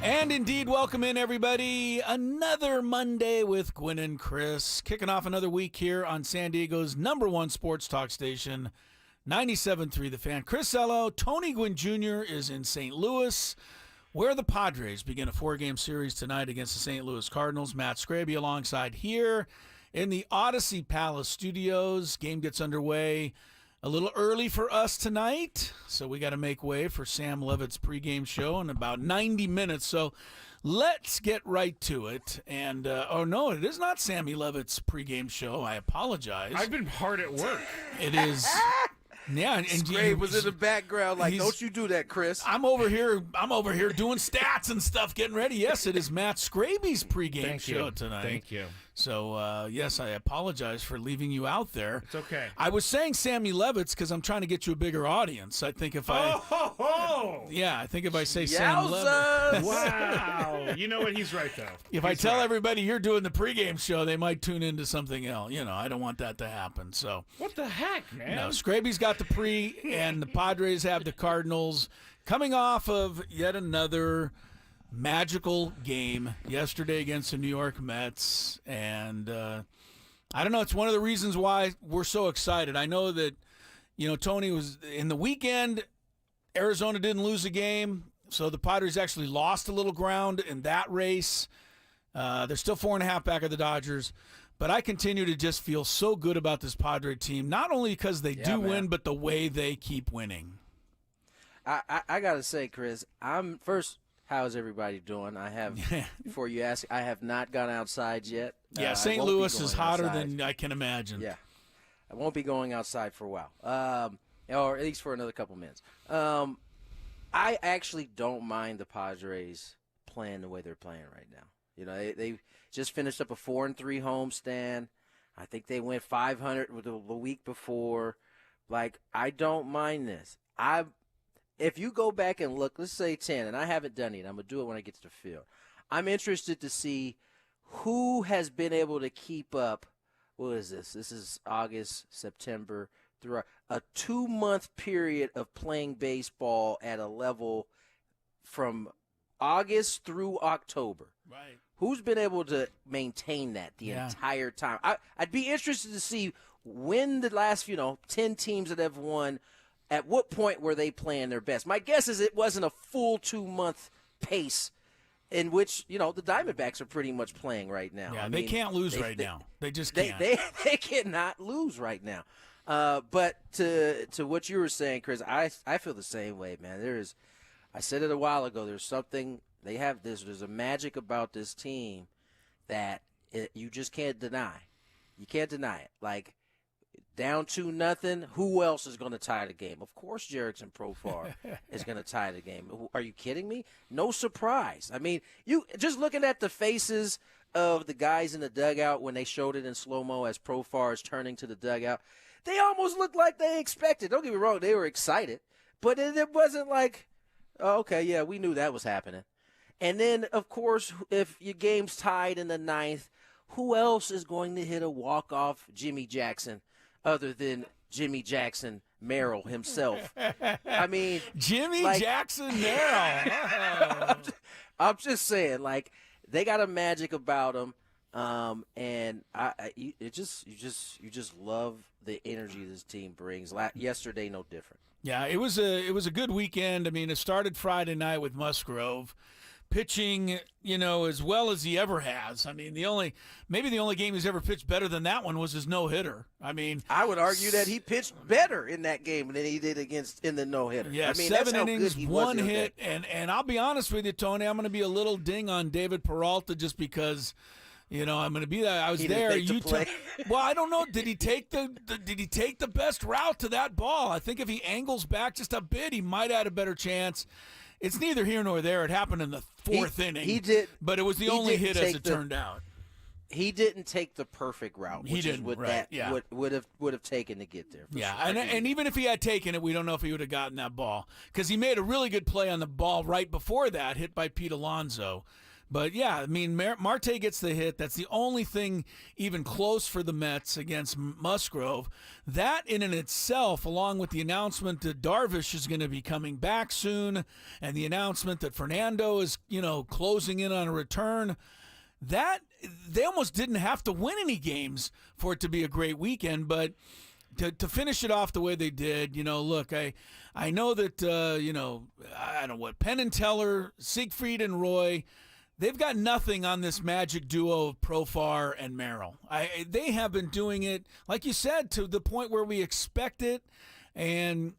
And indeed, welcome in, everybody. Another Monday with Gwynn and Chris. Kicking off another week here on San Diego's #1 sports talk station, 97.3 The Fan. Chris Ello, Tony Gwynn Jr. is in St. Louis, where the Padres begin a 4-game series tonight against the St. Louis Cardinals. Matt Scraby alongside here in the Odyssey Palace studios. Game gets underway a little early for us tonight, so we got to make way for Sam Levitt's pregame show in about 90 minutes. So let's get right to it. And, oh, no, it is not Sammy Levitt's pregame show. I apologize. I've been hard at work. It is. Yeah, and Scrape was in the background like, don't you do that, Chris. I'm over here doing stats and stuff, getting ready. Yes, it is Matt Scraby's pregame show tonight. Thank you. So, yes, I apologize for leaving you out there. It's okay. I was saying Sammy Levitt's because I'm trying to get you a bigger audience. I think if I say Sam Levitt. Wow. You know what? He's right, though. If I tell everybody you're doing the pregame show, they might tune into something else. You know, I don't want that to happen. So what the heck, man? No, Scraby's got the pre, and the Padres have the Cardinals, coming off of yet another magical game yesterday against the New York Mets. And I don't know, it's one of the reasons why we're so excited. I know that, you know, Tony was in the weekend, Arizona didn't lose a game, so the Padres actually lost a little ground in that race. They're still 4.5 back of the Dodgers. But I continue to just feel so good about this Padre team, not only because they win, but the way they keep winning. I got to say, Chris, how's everybody doing? I have, before you ask, I have not gone outside yet. Yeah, St. Louis is hotter than I can imagine. Yeah, I won't be going outside for a while, or at least for another couple minutes. I actually don't mind the Padres playing the way they're playing right now. You know, they just finished up a 4-3 homestand. I think they went 500 the week before. Like, I don't mind this. If you go back and look, let's say 10, and I haven't done it. I'm going to do it when I get to the field. I'm interested to see who has been able to keep up. What is this? This is August, September, through a 2-month period of playing baseball at a level from August through October. Right. Who's been able to maintain that the entire time? I'd be interested to see when the last, 10 teams that have won, at what point were they playing their best? My guess is it wasn't a full 2-month pace in which, the Diamondbacks are pretty much playing right now. Yeah, they can't lose right now. They just can't. They cannot lose right now. But to what you were saying, Chris, I feel the same way, man. I said it a while ago, there's something – there's a magic about this team that you just can't deny. You can't deny it. Like, down 2-0, who else is going to tie the game? Of course Jerickson Profar is going to tie the game. Are you kidding me? No surprise. I mean, you just looking at the faces of the guys in the dugout when they showed it in slow-mo as Profar is turning to the dugout, they almost looked like they expected. Don't get me wrong, they were excited. But it wasn't like, oh, okay, yeah, we knew that was happening. And then, of course, if your game's tied in the 9th, who else is going to hit a walk-off Jimmy Jackson other than Jimmy Jackson Merrill himself? I mean, Jimmy Jackson Merrill. I'm just saying, like, they got a magic about them, and you just love the energy this team brings. Yesterday, no different. Yeah, it was a good weekend. I mean, it started Friday night with Musgrove pitching, as well as he ever has. I mean, maybe the only game he's ever pitched better than that one was his no-hitter. I mean, I would argue that he pitched better in that game than he did in the no-hitter. Yeah, I mean, 7 innings, 1 hit, and I'll be honest with you, Tony, I'm going to be a little ding on David Peralta just because I'm going to be there. I was there. Well, I don't know. Did he take the best route to that ball? I think if he angles back just a bit, he might have had a better chance. It's neither here nor there. It happened in the 4th inning. He did, but it was the only hit as it turned out. He didn't take the perfect route, which is what would have taken to get there. Yeah, and even if he had taken it, we don't know if he would have gotten that ball because he made a really good play on the ball right before that, hit by Pete Alonso. But, yeah, I mean, Marte gets the hit. That's the only thing even close for the Mets against Musgrove. That in and itself, along with the announcement that Darvish is going to be coming back soon and the announcement that Fernando is, closing in on a return, that they almost didn't have to win any games for it to be a great weekend. But to finish it off the way they did, look, I know that, I don't know what, Penn and Teller, Siegfried and Roy, they've got nothing on this magic duo of Profar and Merrill. They have been doing it, like you said, to the point where we expect it. And,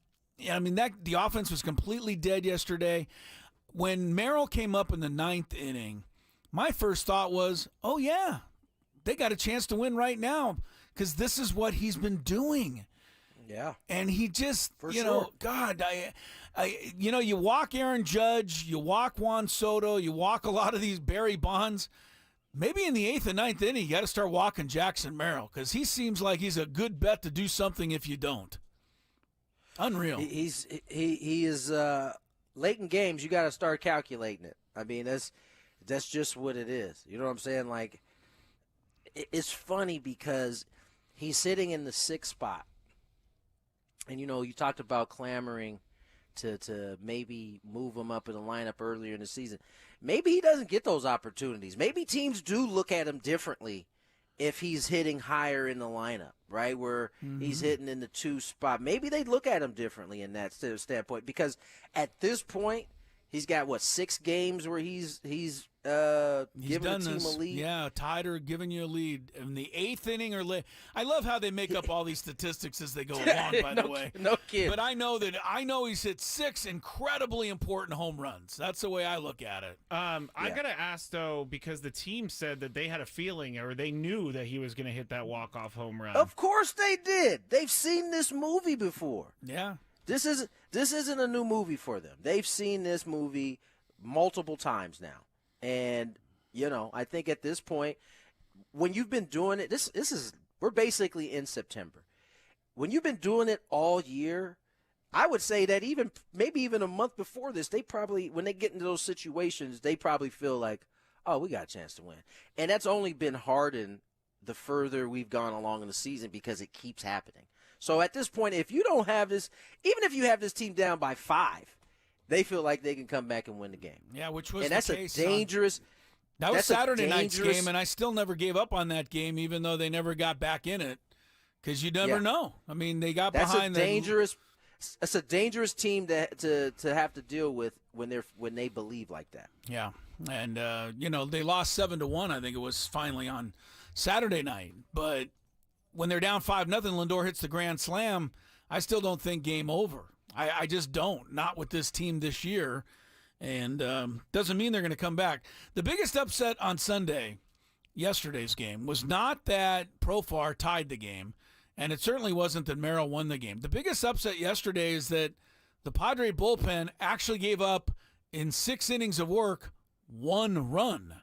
I mean, the offense was completely dead yesterday. When Merrill came up in the 9th inning, my first thought was, oh, yeah, they got a chance to win right now because this is what he's been doing. Yeah. And he just, sure. God, you walk Aaron Judge, you walk Juan Soto, you walk a lot of these Barry Bonds. Maybe in the 8th and 9th inning, you got to start walking Jackson Merrill because he seems like he's a good bet to do something if you don't. Unreal. He is late in games. You got to start calculating it. I mean, that's just what it is. You know what I'm saying? Like, it's funny because he's sitting in the 6th spot. And, you talked about clamoring to maybe move him up in the lineup earlier in the season. Maybe he doesn't get those opportunities. Maybe teams do look at him differently if he's hitting higher in the lineup, right, where he's hitting in the 2 spot. Maybe they look at him differently in that standpoint because at this point, he's got, 6 games where he's giving the team a lead. Yeah, tied or giving you a lead in the 8th inning or late. I love how they make up all these statistics as they go along, by the way. No kidding. But I know he's hit 6 incredibly important home runs. That's the way I look at it. I got to ask, though, because the team said that they had a feeling or they knew that he was going to hit that walk-off home run. Of course they did. They've seen this movie before. Yeah. This isn't a new movie for them. They've seen this movie multiple times now. And, I think at this point, when you've been doing it, we're basically in September. When you've been doing it all year, I would say that maybe even a month before this, they probably, when they get into those situations, they probably feel like, oh, we got a chance to win. And that's only been hardened the further we've gone along in the season because it keeps happening. So at this point, if you don't have this, even if you have this team down by 5, they feel like they can come back and win the game. Yeah, which was and that's the case. A dangerous. That was Saturday night's game, and I still never gave up on that game, even though they never got back in it, because you never know. I mean, they got behind. That's a dangerous team to have to deal with when they believe like that. Yeah, and they lost 7-1. I think it was finally on Saturday night, but when they're down 5-0, Lindor hits the grand slam. I still don't think game over. I just don't. Not with this team this year. And doesn't mean they're going to come back. The biggest upset on Sunday, yesterday's game, was not that Profar tied the game, and it certainly wasn't that Merrill won the game. The biggest upset yesterday is that the Padres bullpen actually gave up, in 6 innings of work, 1 run.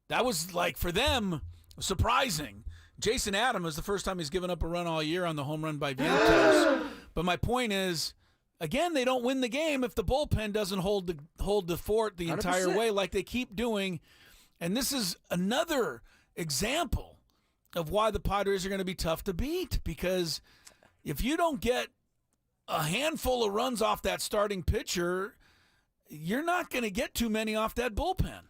That was, for them, surprising. Jason Adam is the first time he's given up a run all year on the home run by Vientos. But my point is, again, they don't win the game if the bullpen doesn't hold the fort the entire 100%. way like they keep doing. And this is another example of why the Padres are going to be tough to beat, because if you don't get a handful of runs off that starting pitcher, you're not going to get too many off that bullpen.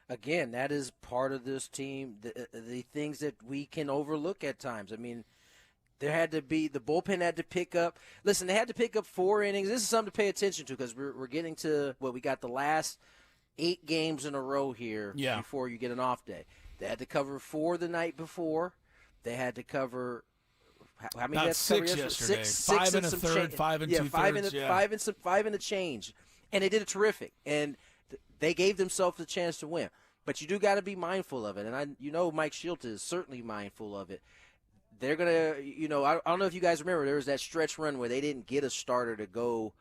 Again, that is part of this team, the things that we can overlook at times. I mean, the bullpen had to pick up. Listen, they had to pick up 4 innings. This is something to pay attention to because we're getting to we got the last 8 games in a row here before you get an off day. They had to cover 4 the night before. They had to cover how many? About 6 yesterday. 5 and a third, 5 and 2/3. 5 and a change, and they did it terrific. And they gave themselves a chance to win. But you do got to be mindful of it, and Mike Shilton is certainly mindful of it. They're going to, I don't know if you guys remember, there was that stretch run where they didn't get a starter to go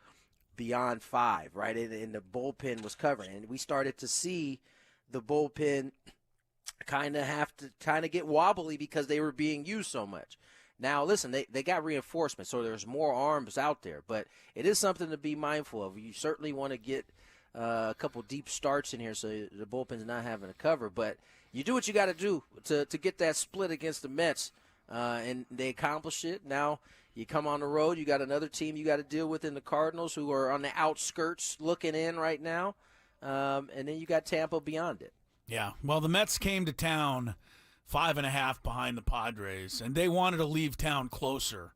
beyond 5, right? And the bullpen was covering. And we started to see the bullpen kind of get wobbly because they were being used so much. Now, listen, they got reinforcement, so there's more arms out there. But it is something to be mindful of. You certainly want to get a couple deep starts in here, so the bullpen's not having to cover. But you do what you got to do to get that split against the Mets, and they accomplish it. Now you come on the road, you got another team you got to deal with in the Cardinals, who are on the outskirts looking in right now, and then you got Tampa beyond it. Yeah, well, the Mets came to town 5.5 behind the Padres, and they wanted to leave town closer.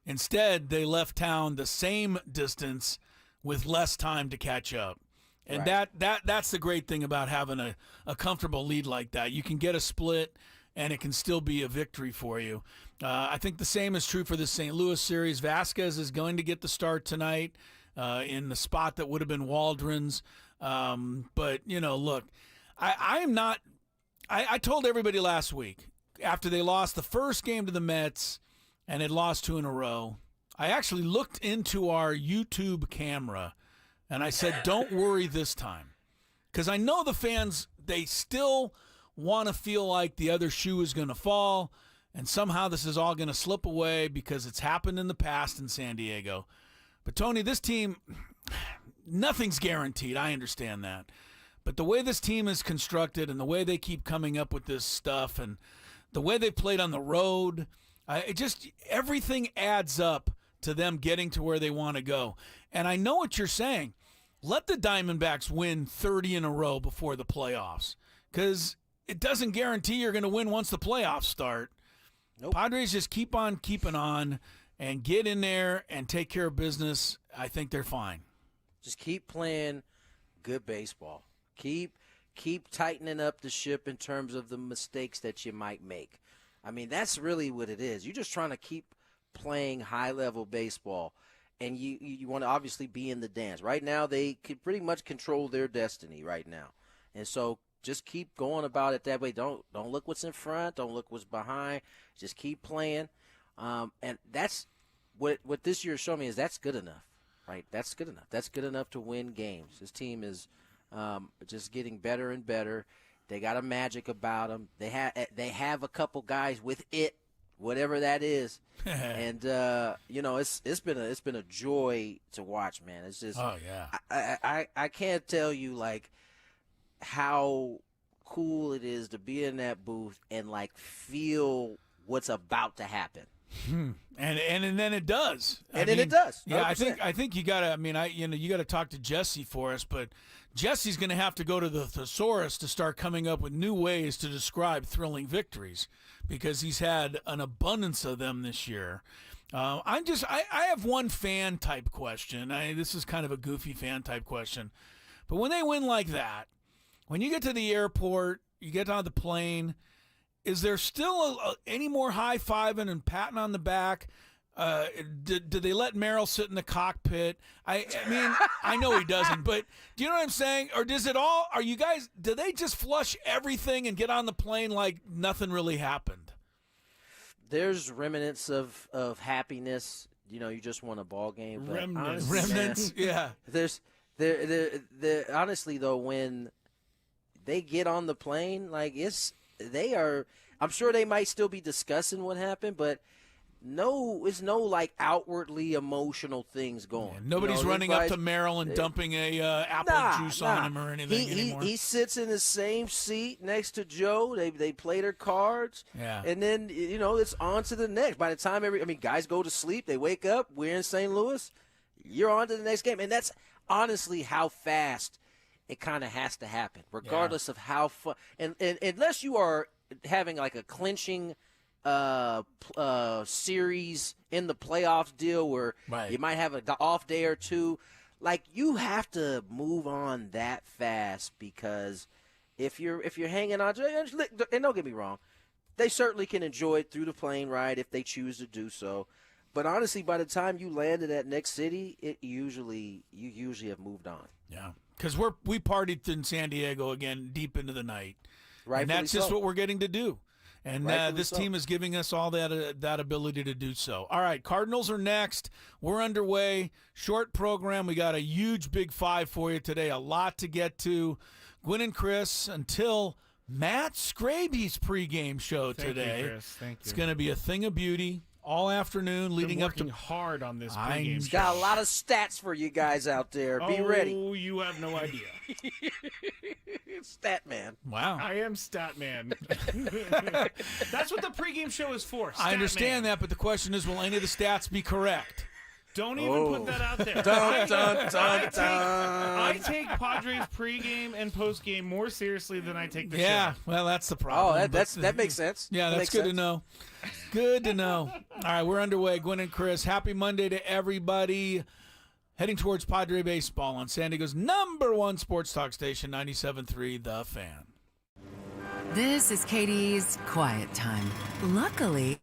Instead, they left town the same distance with less time to catch up. And Right. that's the great thing about having a comfortable lead like that. You can get a split, and it can still be a victory for you. I think the same is true for the St. Louis series. Vasquez is going to get the start tonight in the spot that would have been Waldron's. But, look, I am not – I told everybody last week, after they lost the first game to the Mets and had lost 2 in a row, I actually looked into our YouTube camera and I said, don't worry this time. Because I know the fans, they still want to feel like the other shoe is going to fall and somehow this is all going to slip away because it's happened in the past in San Diego. But, Tony, this team, nothing's guaranteed. I understand that. But the way this team is constructed and the way they keep coming up with this stuff and the way they played on the road, everything adds up to them getting to where they want to go. And I know what you're saying. Let the Diamondbacks win 30 in a row before the playoffs because it doesn't guarantee you're going to win once the playoffs start. Nope. Padres just keep on keeping on and get in there and take care of business. I think they're fine. Just keep playing good baseball. Keep tightening up the ship in terms of the mistakes that you might make. I mean, that's really what it is. You're just trying to keep playing high-level baseball, and you want to obviously be in the dance. Right now, they can pretty much control their destiny right now. And so just keep going about it that way. Don't look what's in front. Don't look what's behind. Just keep playing. And that's what this year showed me is that's good enough, right? That's good enough. That's good enough to win games. This team is just getting better and better. They got a magic about them. They have a couple guys with it, whatever that is, and it's been a joy to watch, man. It's just I can't tell you like how cool it is to be in that booth and like feel what's about to happen. And then it does. It does. 100%. Yeah, I think you gotta. I mean, you gotta talk to Jesse for us, but Jesse's gonna have to go to the thesaurus to start coming up with new ways to describe thrilling victories because he's had an abundance of them this year. I have one fan type question. This is kind of a goofy fan type question, but when they win like that, when you get to the airport, you get on the plane. Is there still any more high-fiving and patting on the back? Do they let Merrill sit in the cockpit? I mean, I know he doesn't, but do you know what I'm saying? Or does it all – do they just flush everything and get on the plane like nothing really happened? There's remnants of happiness. You just won a ball game. But Remnants. honestly, Remnants, yeah. There honestly, though, when they get on the plane, like I'm sure they might still be discussing what happened, but it's no like outwardly emotional things going. Yeah, nobody's running up to Merrill and dumping a apple juice on him or anything anymore. He sits in the same seat next to Joe. They play their cards, and then it's on to the next. By the time guys go to sleep, they wake up. We're in St. Louis. You're on to the next game, and that's honestly how fast it kind of has to happen, regardless of how fun. And unless you are having like a clinching series in the playoffs deal where you might have an off day or two, like you have to move on that fast because if you're hanging on to it, and don't get me wrong, they certainly can enjoy it through the plane ride if they choose to do so. But honestly, by the time you land in that next city, you usually have moved on. Yeah. Because we partied in San Diego again deep into the night, and that's just what we're getting to do. And this team is giving us all that ability to do so. All right, Cardinals are next. We're underway. Short program. We got a huge Big Five for you today. A lot to get to. Gwynn and Chris until Matt Scraby's pregame show today. Thank you, Chris. Thank you. It's going to be a thing of beauty. all afternoon leading Been up to working hard on this I'm- pregame show. Got a lot of stats for you guys out there. Be ready. Oh, you have no idea. Stat man. Wow. I am stat man. That's what the pregame show is for. I understand that, but the question is, will any of the stats be correct? Don't even put that out there. I take Padres pregame and postgame more seriously than I take the Yeah, show. well, that's the problem. Oh, that makes sense. Yeah, That that's makes good to sense. know. Good to know. All right, we're underway. Gwynn and Chris, happy Monday to everybody. Heading towards Padre baseball on San Diego's #1 sports talk station, 97.3 The Fan. This is Katie's quiet time. Luckily,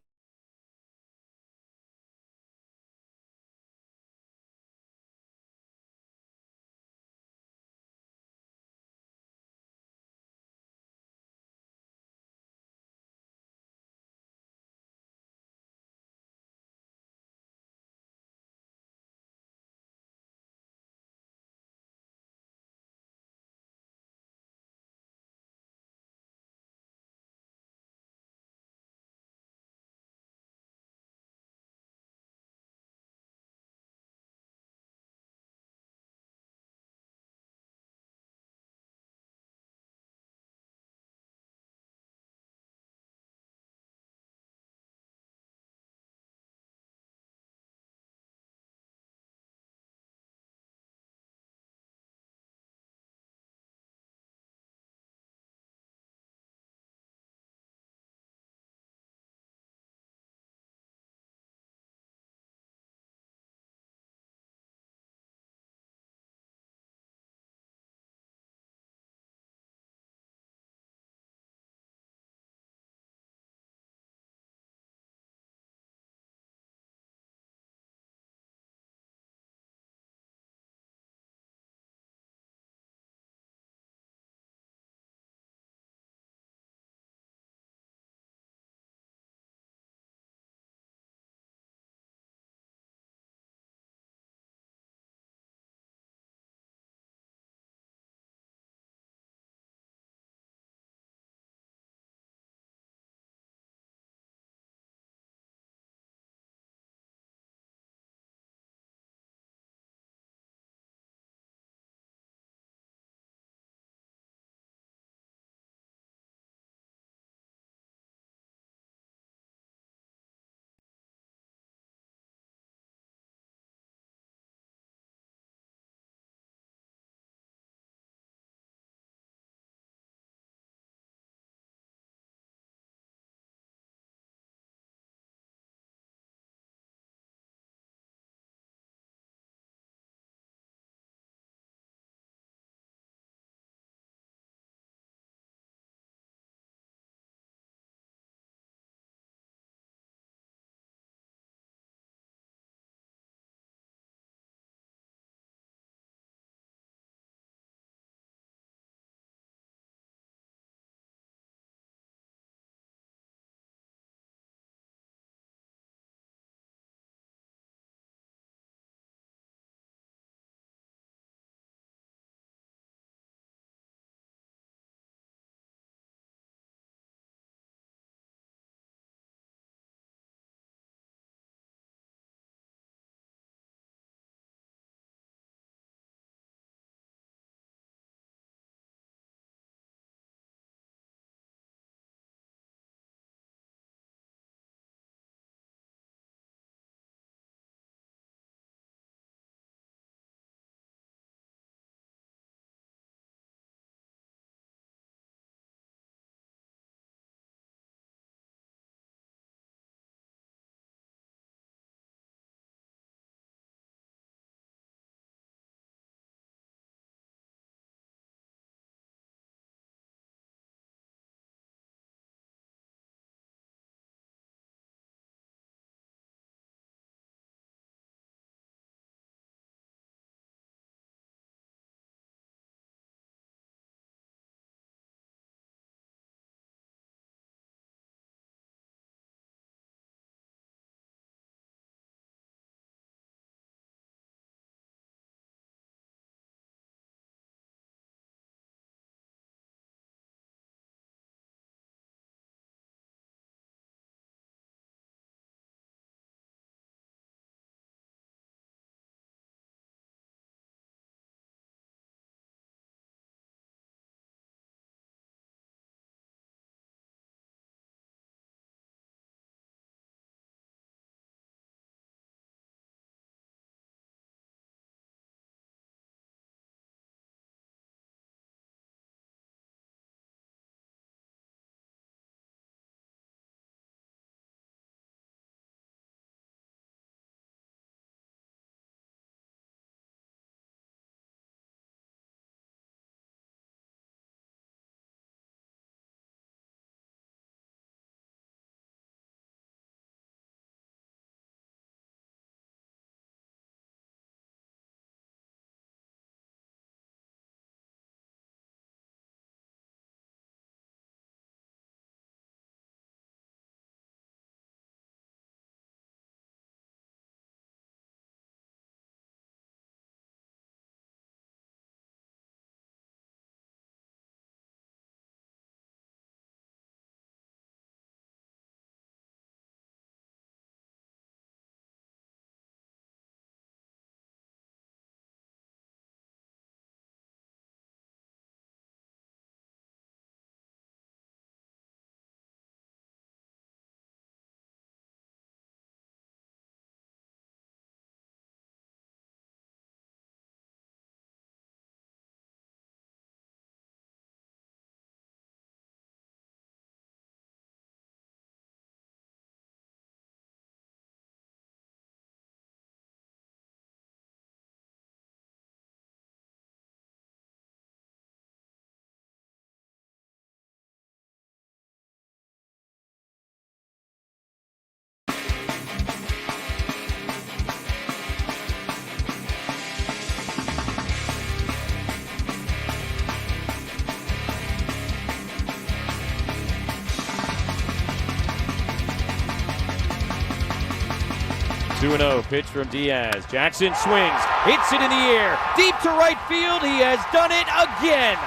2-0, pitch from Diaz. Jackson swings, hits it in the air, deep to right field. He has done it again.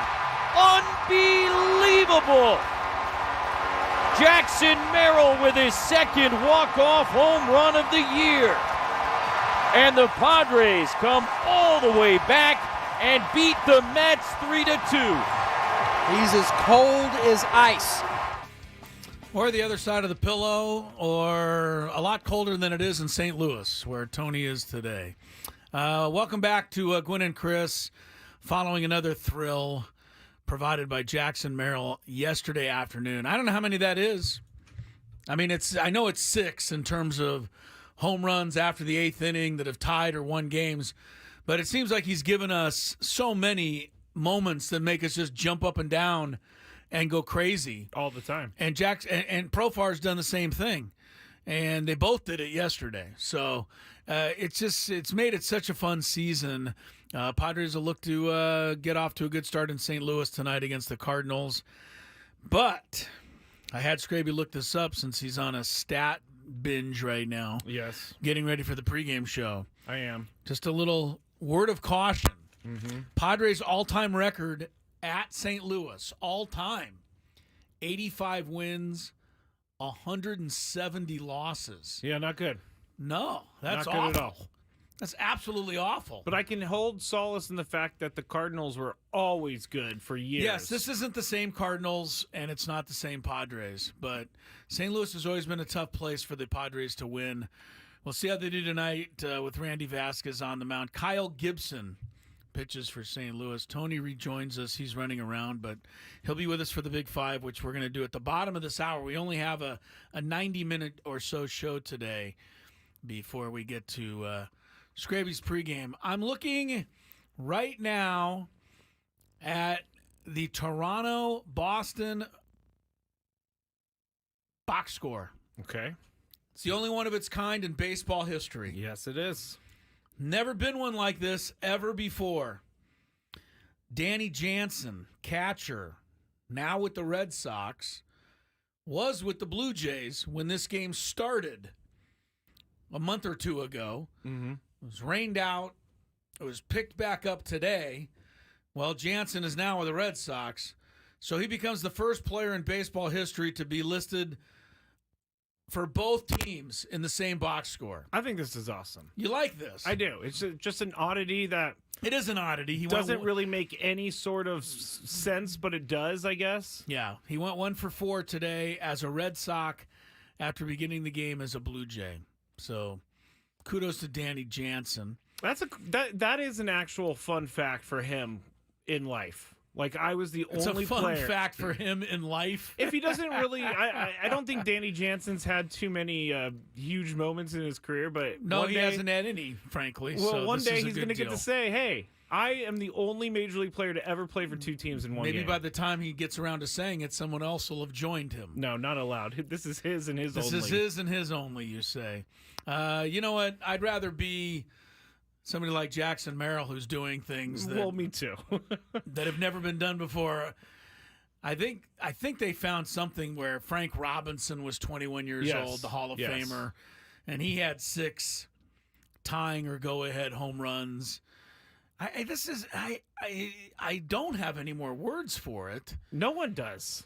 Unbelievable. Jackson Merrill with his second walk-off home run of the year. And the Padres come all the way back and beat the Mets 3-2. He's as cold as ice. Or the other side of the pillow, or a lot colder than it is in St. Louis, where Tony is today. Welcome back to Gwynn and Chris, following another thrill provided by Jackson Merrill yesterday afternoon. I don't know how many that is. I mean, I know it's 6 in terms of home runs after the 8th inning that have tied or won games, but it seems like he's given us so many moments that make us just jump up and down and go crazy all the time. And and Profar's done the same thing, and they both did it yesterday. So it's made it such a fun season. Padres will look to get off to a good start in St. Louis tonight against the Cardinals. But I had Scraby look this up since he's on a stat binge right now. Yes, getting ready for the pregame show. I am. Just a little word of caution. Mm-hmm. Padres all-time record at St. Louis, all-time, 85 wins, 170 losses. Yeah, not good. No, that's Not good awful. at all. That's absolutely awful. But I can hold solace in the fact that the Cardinals were always good for years. Yes, this isn't the same Cardinals, and it's not the same Padres. But St. Louis has always been a tough place for the Padres to win. We'll see how they do tonight with Randy Vasquez on the mound. Kyle Gibson pitches for St. Louis. Tony rejoins us. He's running around, but he'll be with us for the Big Five, which we're going to do at the bottom of this hour. We only have a 90-minute or so show today before we get to Scraby's pregame. I'm looking right now at the Toronto-Boston box score. Okay. It's the only one of its kind in baseball history. Yes, it is. Never been one like this ever before. Danny Jansen, catcher, now with the Red Sox, was with the Blue Jays when this game started a month or two ago. Mm-hmm. It was rained out. It was picked back up today. Well, Jansen is now with the Red Sox. So he becomes the first player in baseball history to be listed for both teams in the same box score. I think this is awesome. You like this? I do. It's just an oddity that It is an oddity. He doesn't really make any sort of sense, but it does, I guess. Yeah, he went 1 for 4 today as a Red Sox after beginning the game as a Blue Jay. So kudos to Danny Jansen. That is an actual fun fact for him in life. Like, I was the It's only a fun player. fact for him in life. If he doesn't really, I don't think Danny Jansen's had too many huge moments in his career, but No, one he day, hasn't had any, frankly. Well, so one this day is a he's good going to get deal. to say, "Hey, I am the only major league player to ever play for 2 teams in one Maybe game." by the time he gets around to saying it, someone else will have joined him. No, not allowed. This is his and his only. This is his and his only, you say. You know what? I'd rather be somebody like Jackson Merrill who's doing things that, Well, me too. that have never been done before. I think they found something where Frank Robinson was 21 years Yes. old, the Hall of Yes. Famer, and he had 6 tying or go-ahead home runs. I don't have any more words for it. No one does.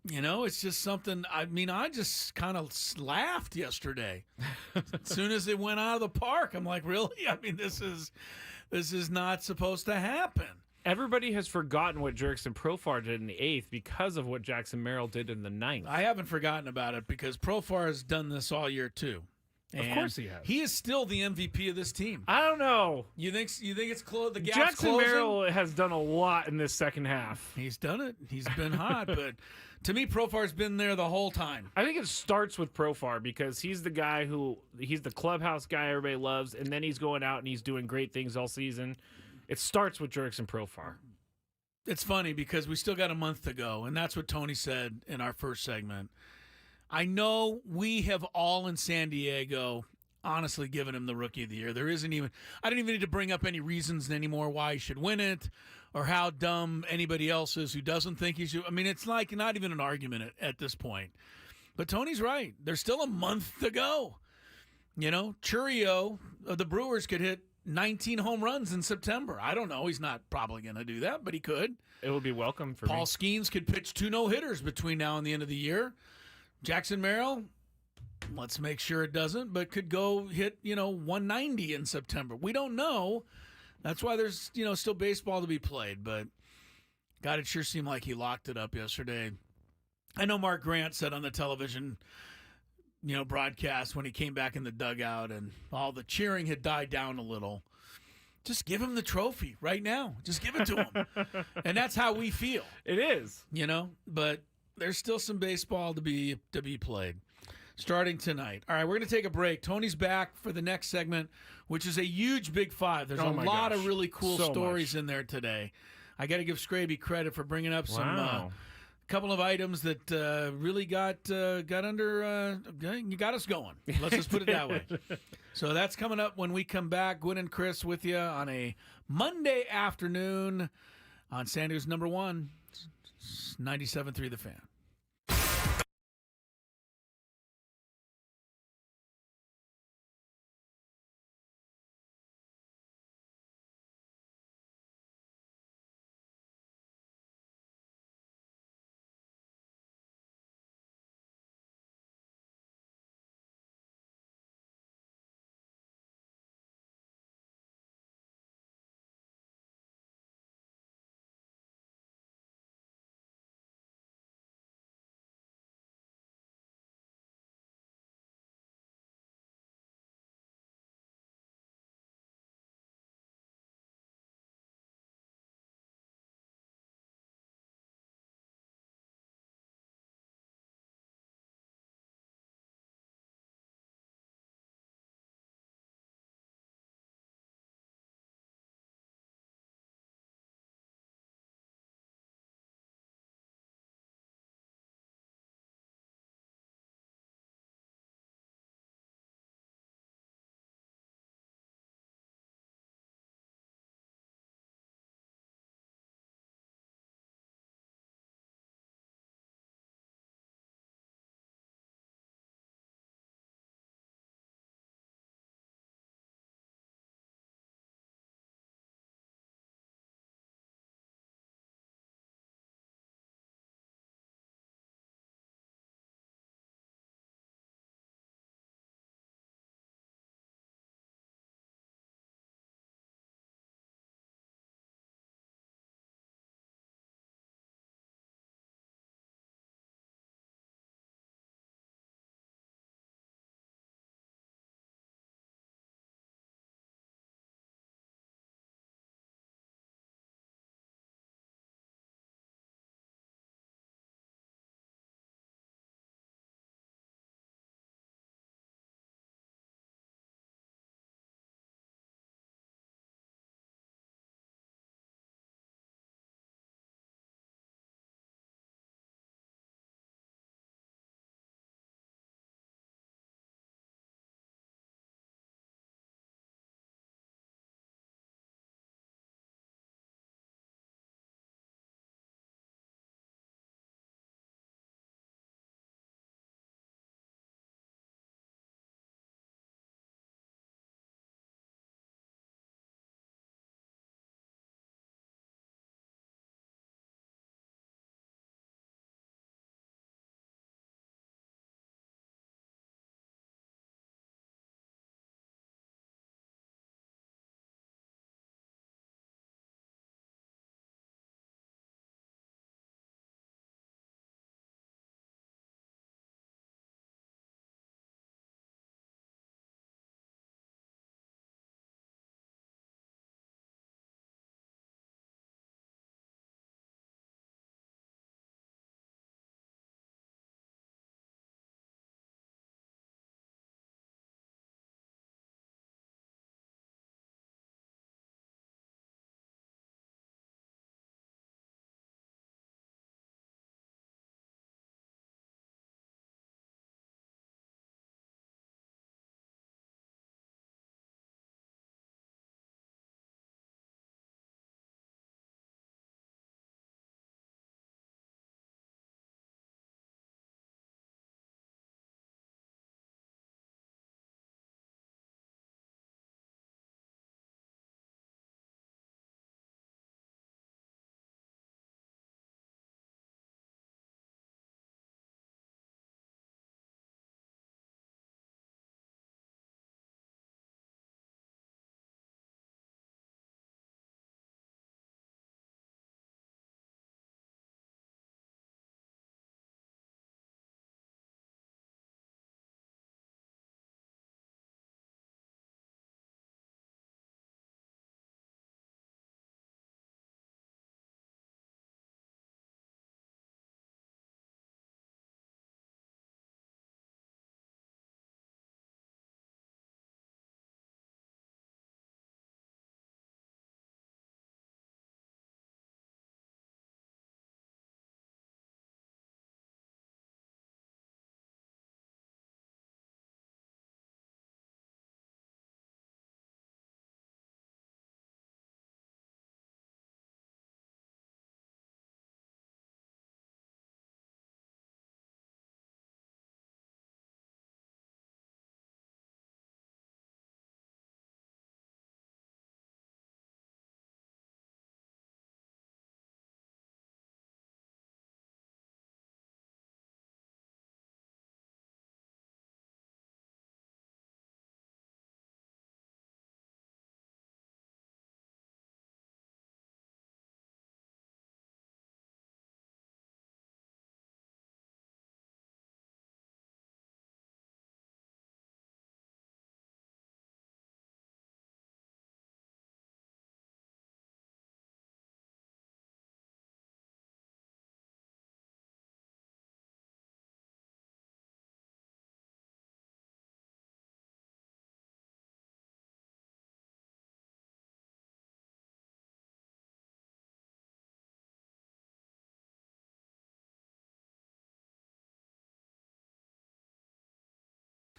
You know, it's just something. I mean, I just kind of laughed yesterday. As soon as it went out of the park, I'm like, really? I mean, this is not supposed to happen. Everybody has forgotten what Jurickson Profar did in the 8th because of what Jackson Merrill did in the 9th. I haven't forgotten about it because Profar has done this all year too. Of course he has. He is still the MVP of this team. I don't know. You think it's close? The gap's Jackson closing? Merrill has done a lot in this second half. He's done it. He's been hot, but to me, Profar's been there the whole time. I think it starts with Profar because he's the guy he's the clubhouse guy everybody loves, and then he's going out and he's doing great things all season. It starts with Jurickson Profar. It's funny because we still got a month to go, and that's what Tony said in our first segment. I know we have all in San Diego honestly given him the Rookie of the Year. I don't even need to bring up any reasons anymore why he should win it or how dumb anybody else is who doesn't think he should. I mean, it's like not even an argument at this point. But Tony's right. There's still a month to go. Churio of the Brewers could hit 19 home runs in September. I don't know. He's not probably going to do that, but he could. It would be welcome for Paul me. Skeens could pitch 2 no-hitters between now and the end of the year. Jackson Merrill, let's make sure it doesn't, but could go hit, 190 in September. We don't know. That's why there's, still baseball to be played, but God, it sure seemed like he locked it up yesterday. I know Mark Grant said on the television, broadcast when he came back in the dugout and all the cheering had died down a little. Just give him the trophy right now. Just give it to him. And that's how we feel. It is. But there's still some baseball to be played starting tonight. All right, we're going to take a break. Tony's back for the next segment, which is a huge Big Five. There's a lot of really cool stories in there today. I got to give Scraby credit for bringing up some couple of items that really got under you got us going. Let's just put it that way. So that's coming up when we come back. Gwynn and Chris with you on a Monday afternoon on San Diego's number 1, 97.3 The Fan.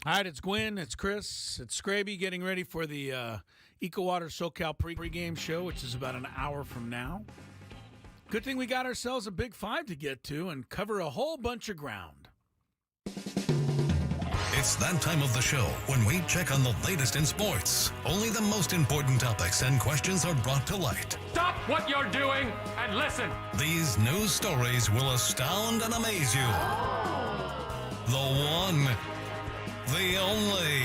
All right, it's Gwynn, it's Chris, it's Scraby getting ready for the EcoWater SoCal pregame show, which is about an hour from now. Good thing we got ourselves a big five to get to and cover a whole bunch of ground. It's that time of the show when we check on the latest in sports. Only the most important topics and questions are brought to light. Stop what you're doing and listen. These news stories will astound and amaze you. The one, the only.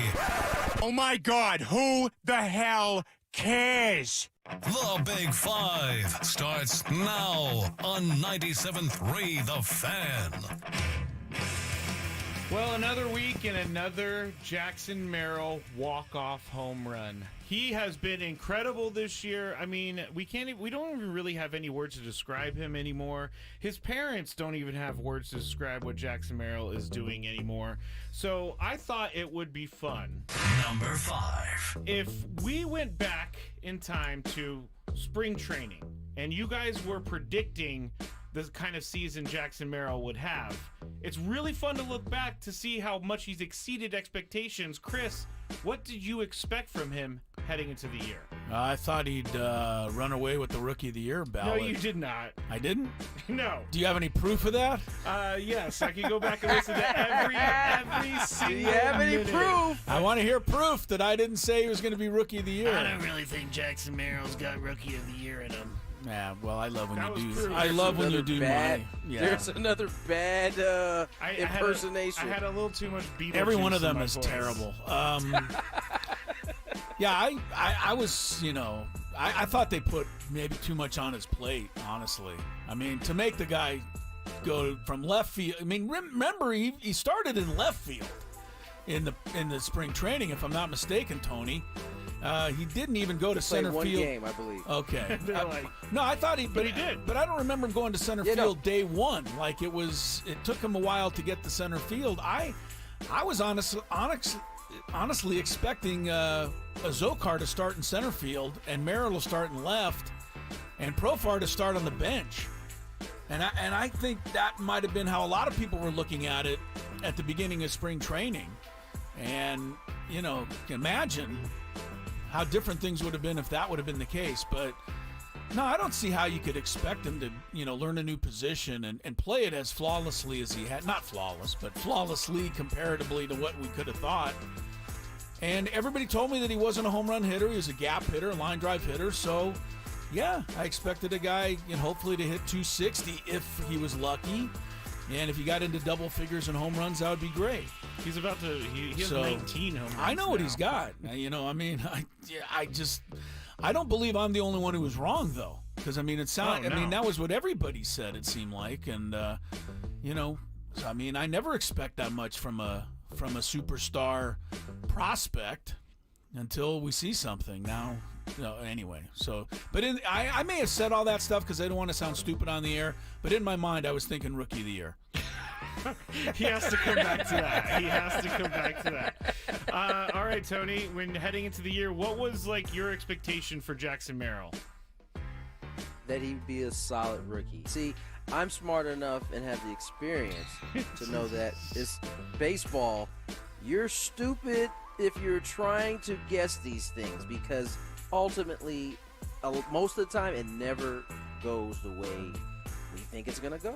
Oh my God, who the hell cares? The Big Five starts now on 97.3 The Fan. Well, another week and another Jackson Merrill walk-off home run. He has been incredible this year. I mean, we don't even really have any words to describe him anymore. His parents don't even have words to describe what Jackson Merrill is doing anymore. So I thought it would be fun. Number 5. If we went back in time to spring training and you guys were predicting the kind of season Jackson Merrill would have, it's really fun to look back to see how much he's exceeded expectations. Chris, what did you expect from him heading into the year? I thought he'd run away with the Rookie of the Year ballot. No, you did not. I didn't? No. Do you have any proof of that? Yes, I can go back and listen to every single Do you have any minute. proof? I want to hear proof that I didn't say he was going to be Rookie of the Year. I don't really think Jackson Merrill's got Rookie of the Year in him. Yeah, well, I love when That you was do. proof. I love when you do bad, my. Yeah. There's another bad impersonation. I had a little too much Beetlejuice. Every one of in them my is voice. terrible. Yeah, I was, I thought they put maybe too much on his plate, honestly. I mean, to make the guy go from left field. I mean, remember, he started in left field in the spring training, if I'm not mistaken, Tony. He didn't even go to center Played one field. game, I believe. Okay. They're like, No, I thought But he did. But I don't remember him going to center Yeah, no. field day one. Like it took him a while to get to center field. I was honestly expecting Azokar to start in center field and Merrill to start in left and Profar to start on the bench. And I think that might have been how a lot of people were looking at it at the beginning of spring training. And, imagine how different things would have been if that would have been the case. But no, I don't see how you could expect him to, learn a new position and play it as flawlessly as he had. Not flawless, but flawlessly comparatively to what we could have thought. And everybody told me that he wasn't a home run hitter. He was a gap hitter, a line drive hitter. So, yeah, I expected a guy, hopefully to hit 260 if he was lucky. And if he got into double figures and home runs, that would be great. he's about to. He has 19 home runs. I know what now. he's got. I don't believe I'm the only one who was wrong, though. Because, that was what everybody said, it seemed like. And, I never expect that much from a superstar prospect until we see something. Now, anyway. So, but I may have said all that stuff because I don't want to sound stupid on the air. But in my mind, I was thinking Rookie of the Year. He has to come back to that. All right, Tony, when heading into the year, what was your expectation for Jackson Merrill? That he'd be a solid rookie. See, I'm smart enough and have the experience to know that it's baseball. You're stupid if you're trying to guess these things because ultimately, most of the time, it never goes the way we think it's going to go.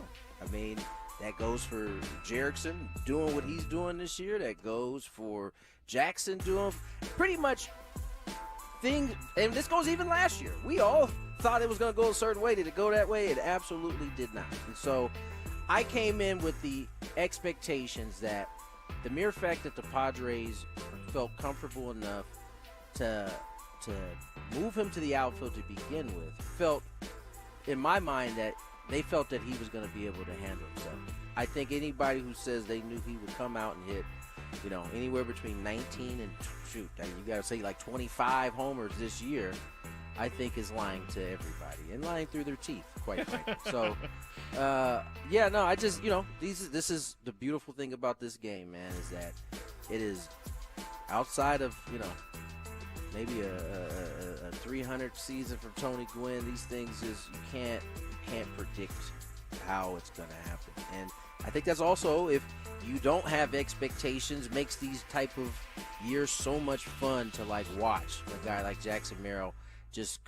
That goes for Jerickson doing what he's doing this year. That goes for Jackson doing pretty much things. And this goes even last year. We all thought it was going to go a certain way. Did it go that way? It absolutely did not. And so I came in with the expectations that the mere fact that the Padres felt comfortable enough to move him to the outfield to begin with felt, in my mind, that they felt that he was going to be able to handle himself. I think anybody who says they knew he would come out and hit, anywhere between 19 and, you got to say 25 homers this year, I think is lying to everybody and lying through their teeth, quite frankly. So, this is the beautiful thing about this game, man, is that it is outside of, maybe a 300 season from Tony Gwynn. These things you can't predict how it's going to happen. And I think that's also, if you don't have expectations, makes these type of years so much fun to like watch a guy like Jackson Merrill just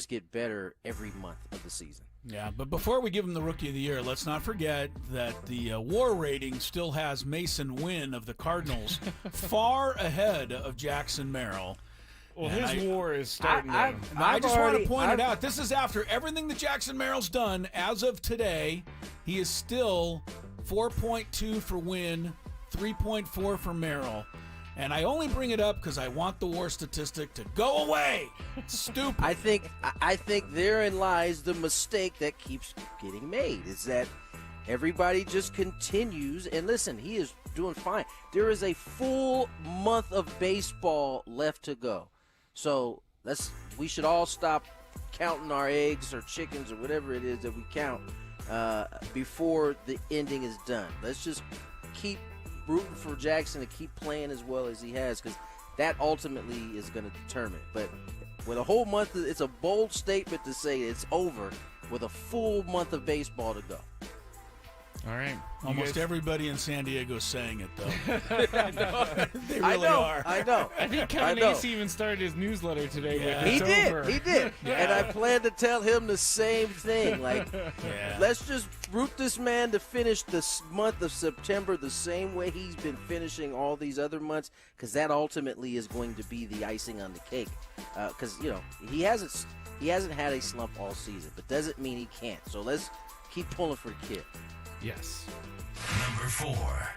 get better every month of the season. Yeah, but before we give him the Rookie of the Year, let's not forget that the WAR rating still has Mason Wynn of the Cardinals far ahead of Jackson Merrill. Well, his WAR is starting to... I just want to point it out. This is after everything that Jackson Merrill's done. As of today, he is still 4.2 for Wynn, 3.4 for Merrill. And I only bring it up because I want the WAR statistic to go away. It's stupid. I think therein lies the mistake that keeps getting made, is that everybody just continues. And listen, he is doing fine. There is a full month of baseball left to go. So we should all stop counting our eggs or chickens or whatever it is that we count before the ending is done. Let's just keep rooting for Jackson to keep playing as well as he has, because that ultimately is going to determine. But with a whole month, it's a bold statement to say it's over with a full month of baseball to go. All right. Almost everybody in San Diego is saying it, though. They I really know, are. I know. I think Kevin Acee even started his newsletter today with He "It's did. over." He did. Yeah. And I plan to tell him the same thing. Like, Yeah. let's just root this man to finish this month of September the same way he's been finishing all these other months, because that ultimately is going to be the icing on the cake. Because, he hasn't had a slump all season, but doesn't mean he can't. So let's keep pulling for the kid. Yes. Number 4.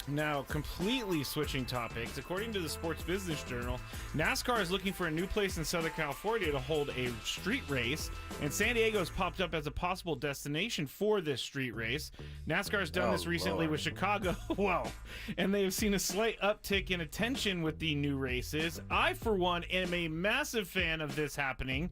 Now, completely switching topics, according to the Sports Business Journal, NASCAR is looking for a new place in Southern California to hold a street race, and San Diego has popped up as a possible destination for this street race. NASCAR has done this recently with Chicago. Whoa. And they have seen a slight uptick in attention with the new races. I, for one, am a massive fan of this happening.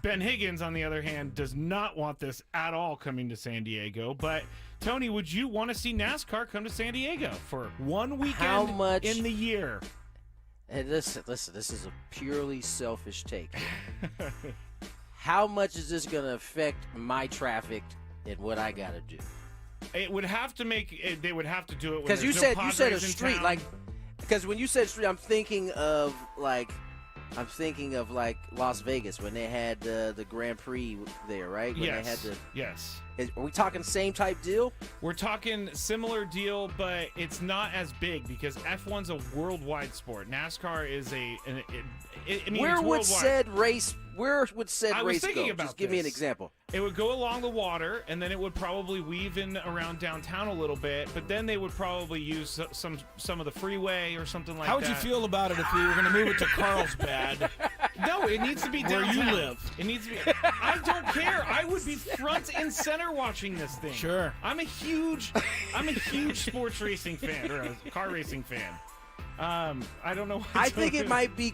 Ben Higgins, on the other hand, does not want this at all coming to San Diego. But, Tony, would you want to see NASCAR come to San Diego for one weekend in the year? And listen, this is a purely selfish take. How much is this going to affect my traffic and what I got to do? It would have to they would have to do it because you said a street, like, because when you said street, I'm thinking of like Las Vegas when they had the Grand Prix there, right? When yes. They had the, yes. Are we talking same type deal? We're talking similar deal, but it's not as big because F1's a worldwide sport. NASCAR is Where would said race go? About Just give me an example. It would go along the water, and then it would probably weave in around downtown a little bit, but then they would probably use some of the freeway or something like that. How would you feel about it if we were going to move it to Carlsbad? No, it needs to be downtown. Where you live. It needs to be. I don't care. I would be front and center watching this thing. Sure. I'm a huge sports racing fan or a car racing fan. I don't know. I think it might be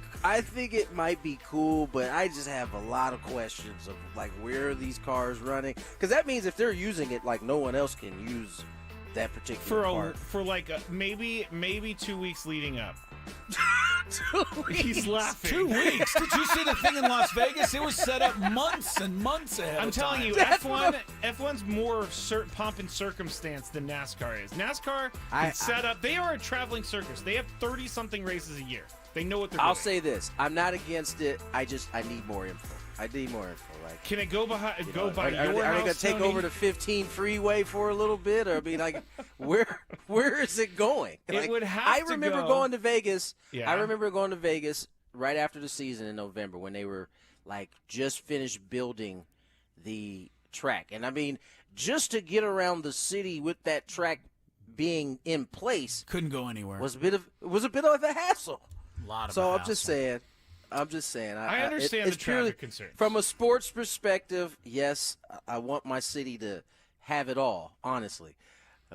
cool, but I just have a lot of questions of like, where are these cars running? Because that means if they're using it, like no one else can use that particular part. For like maybe 2 weeks leading up. 2 weeks. He's laughing. 2 weeks. Did you see the thing in Las Vegas? It was set up months and months ahead. I'm telling you, F1's more pomp and circumstance than NASCAR is. NASCAR is set up. They are a traveling circus. They have 30-something races a year. They know what they're doing. I'll say this: I'm not against it. I need more info. Like, can it go by are your house, they going to take over the 15 freeway for a little bit, or I mean, like, where is it going? Like, It would have I to remember go. going to Vegas. Yeah. I remember going to Vegas right after the season in November when they were like just finished building the track, and I mean, just to get around the city with that track being in place Couldn't go anywhere. was a bit of a hassle. A lot of So a I'm just saying. I understand it's the purely traffic concerns. From a sports perspective. Yes, I want my city to have it all, honestly.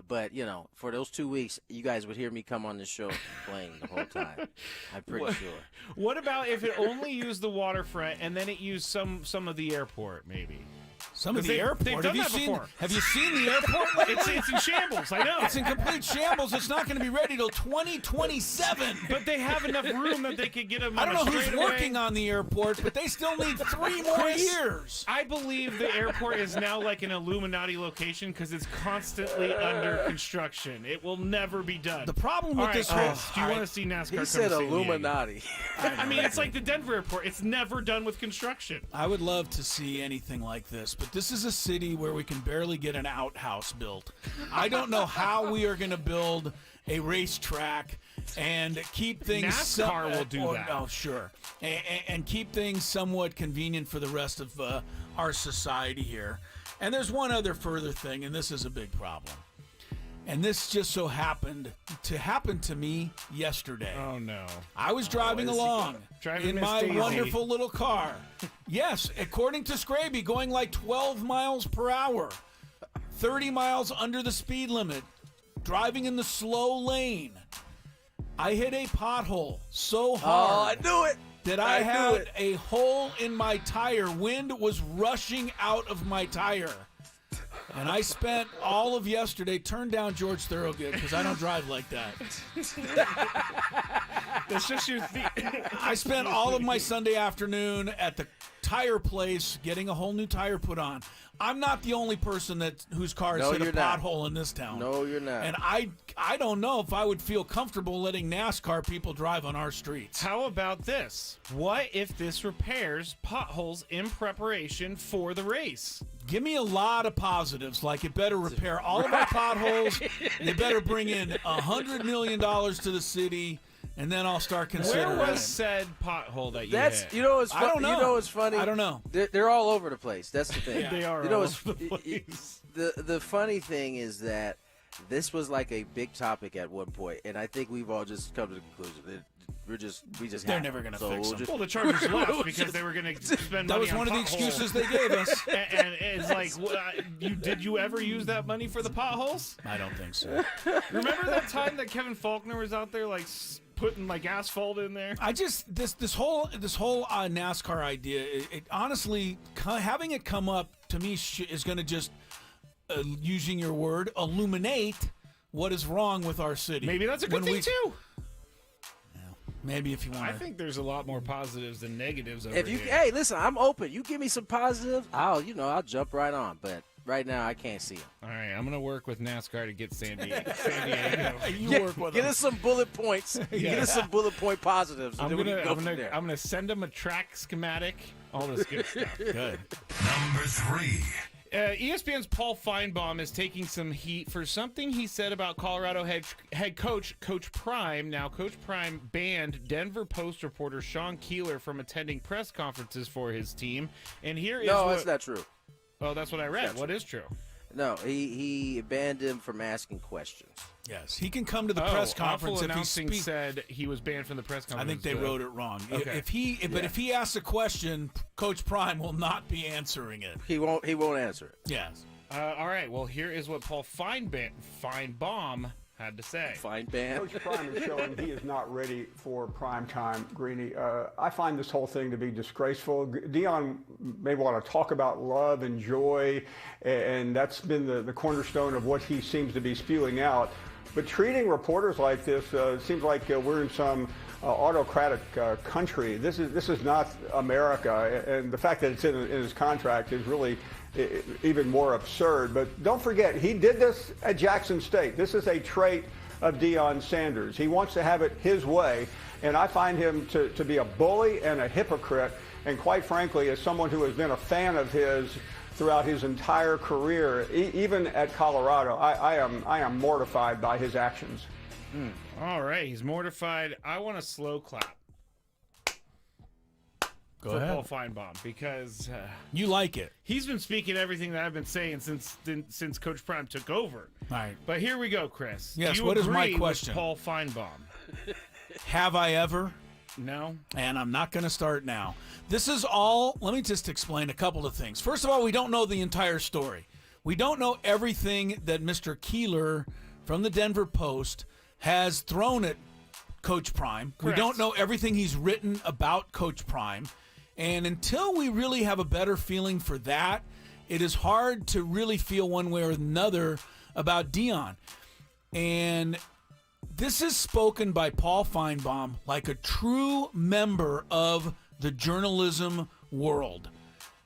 But for those 2 weeks, you guys would hear me come on the show playing the whole time. I'm pretty sure. What about if it only used the waterfront and then it used some of the airport, maybe? Some of the They've airport. done that before. Have you seen the airport? It's in shambles. I know. It's in complete shambles. It's not going to be ready till 2027. But they have enough room that they could get them. I don't know who's straightaway. working on the airport, but they still need 3 more Chris, years. I believe the airport is now like an Illuminati location because it's constantly under construction. It will never be done. The problem with this Chris, whole... do you want to see NASCAR He come said to San Diego? Illuminati. I mean, it's like the Denver airport. It's never done with construction. I would love to see anything like this, but this is a city where we can barely get an outhouse built. I don't know how we are going to build a racetrack and keep things... NASCAR will do that. Oh, sure. And keep things somewhat convenient for the rest of our society here. And there's one other further thing, and this is a big problem. And this just so happened to me yesterday. Oh, no. I was driving along Driving in Miss my Daisy. wonderful little car. Yes, according to Scraby, going like 12 miles per hour, 30 miles under the speed limit, driving in the slow lane. I hit a pothole so hard I knew it. that I had a hole in my tire. Wind was rushing out of my tire. And I spent all of yesterday, turn down George Thorogood because I don't drive like that. That's just your I spent all of my Sunday afternoon at the tire place getting a whole new tire put on. I'm not the only person whose car has hit a pothole in this town. No, you're not. And I don't know if I would feel comfortable letting NASCAR people drive on our streets. How about this? What if this repairs potholes in preparation for the race? Give me a lot of positives, like it better repair all of our potholes. They better bring in $100 million to the city, and then I'll start considering. Where was said pothole that you hit? You know what's I don't know. You know what's funny? I don't know. They're all over the place. That's the thing. They are You know all what's over the place. the funny thing is that this was like a big topic at one point, and I think we've all just come to the conclusion that we just They're have never it. going to So fix we'll them. just- Well, the Chargers left because they were going to spend money That was on one of the potholes. excuses they gave us. And it's like, did you ever use that money for the potholes? I don't think so. Remember that time that Kevin Faulkner was out there, like, putting, like, asphalt in there? I just this whole NASCAR idea, it honestly, having it come up to me is going to just, using your word, illuminate what is wrong with our city. Maybe that's a good thing, too. Maybe if you want I think there's a lot more positives than negatives over here. Hey, listen, I'm open. You give me some positives, I'll jump right on. But right now, I can't see them. All right, I'm going to work with NASCAR to get San Diego. you work with Get them. us some bullet points. Get us some bullet point positives. I'm and then we going can go from there. to send them a track schematic, all this good stuff. Good. Number 3. ESPN's Paul Feinbaum is taking some heat for something he said about Colorado head coach Prime. Now, Coach Prime banned Denver Post reporter Sean Keeler from attending press conferences for his team. And here is that's not true. Oh, that's what I read. What is true? No, he banned him from asking questions. Yes, he can come to the press conference if he speaks. Said he was banned from the press conference. I think they wrote it wrong. Okay. If he asks a question, Coach Prime will not be answering it. He won't answer it. Yes. All right. Well, here is what Paul Feinbaum had to say. Fine ban. Coach Prime is showing he is not ready for prime time, Greeny. I find this whole thing to be disgraceful. Dion may want to talk about love and joy, and that's been the cornerstone of what he seems to be spewing out. But treating reporters like this seems like we're in some autocratic country. This is not America, and the fact that it's in his contract is really even more absurd. But don't forget, he did this at Jackson State. This is a trait of Deion Sanders. He wants to have it his way, and I find him to be a bully and a hypocrite. And quite frankly, as someone who has been a fan of his throughout his entire career, even at Colorado, I am mortified by his actions. All right, he's mortified. I want a slow clap. Go for ahead. Paul Feinbaum, because You like it. he's been speaking everything that I've been saying since Coach Prime took over. All right. But here we go, Chris. Yes, Do you what is my agree with question? Paul Feinbaum? Have I ever? No. And I'm not going to start now. This is all, let me just explain a couple of things. First of all, we don't know the entire story. We don't know everything that Mr. Keeler from the Denver Post has thrown at Coach Prime. Correct. We don't know everything he's written about Coach Prime. And until we really have a better feeling for that, it is hard to really feel one way or another about Deion. And this is spoken by Paul Feinbaum like a true member of the journalism world,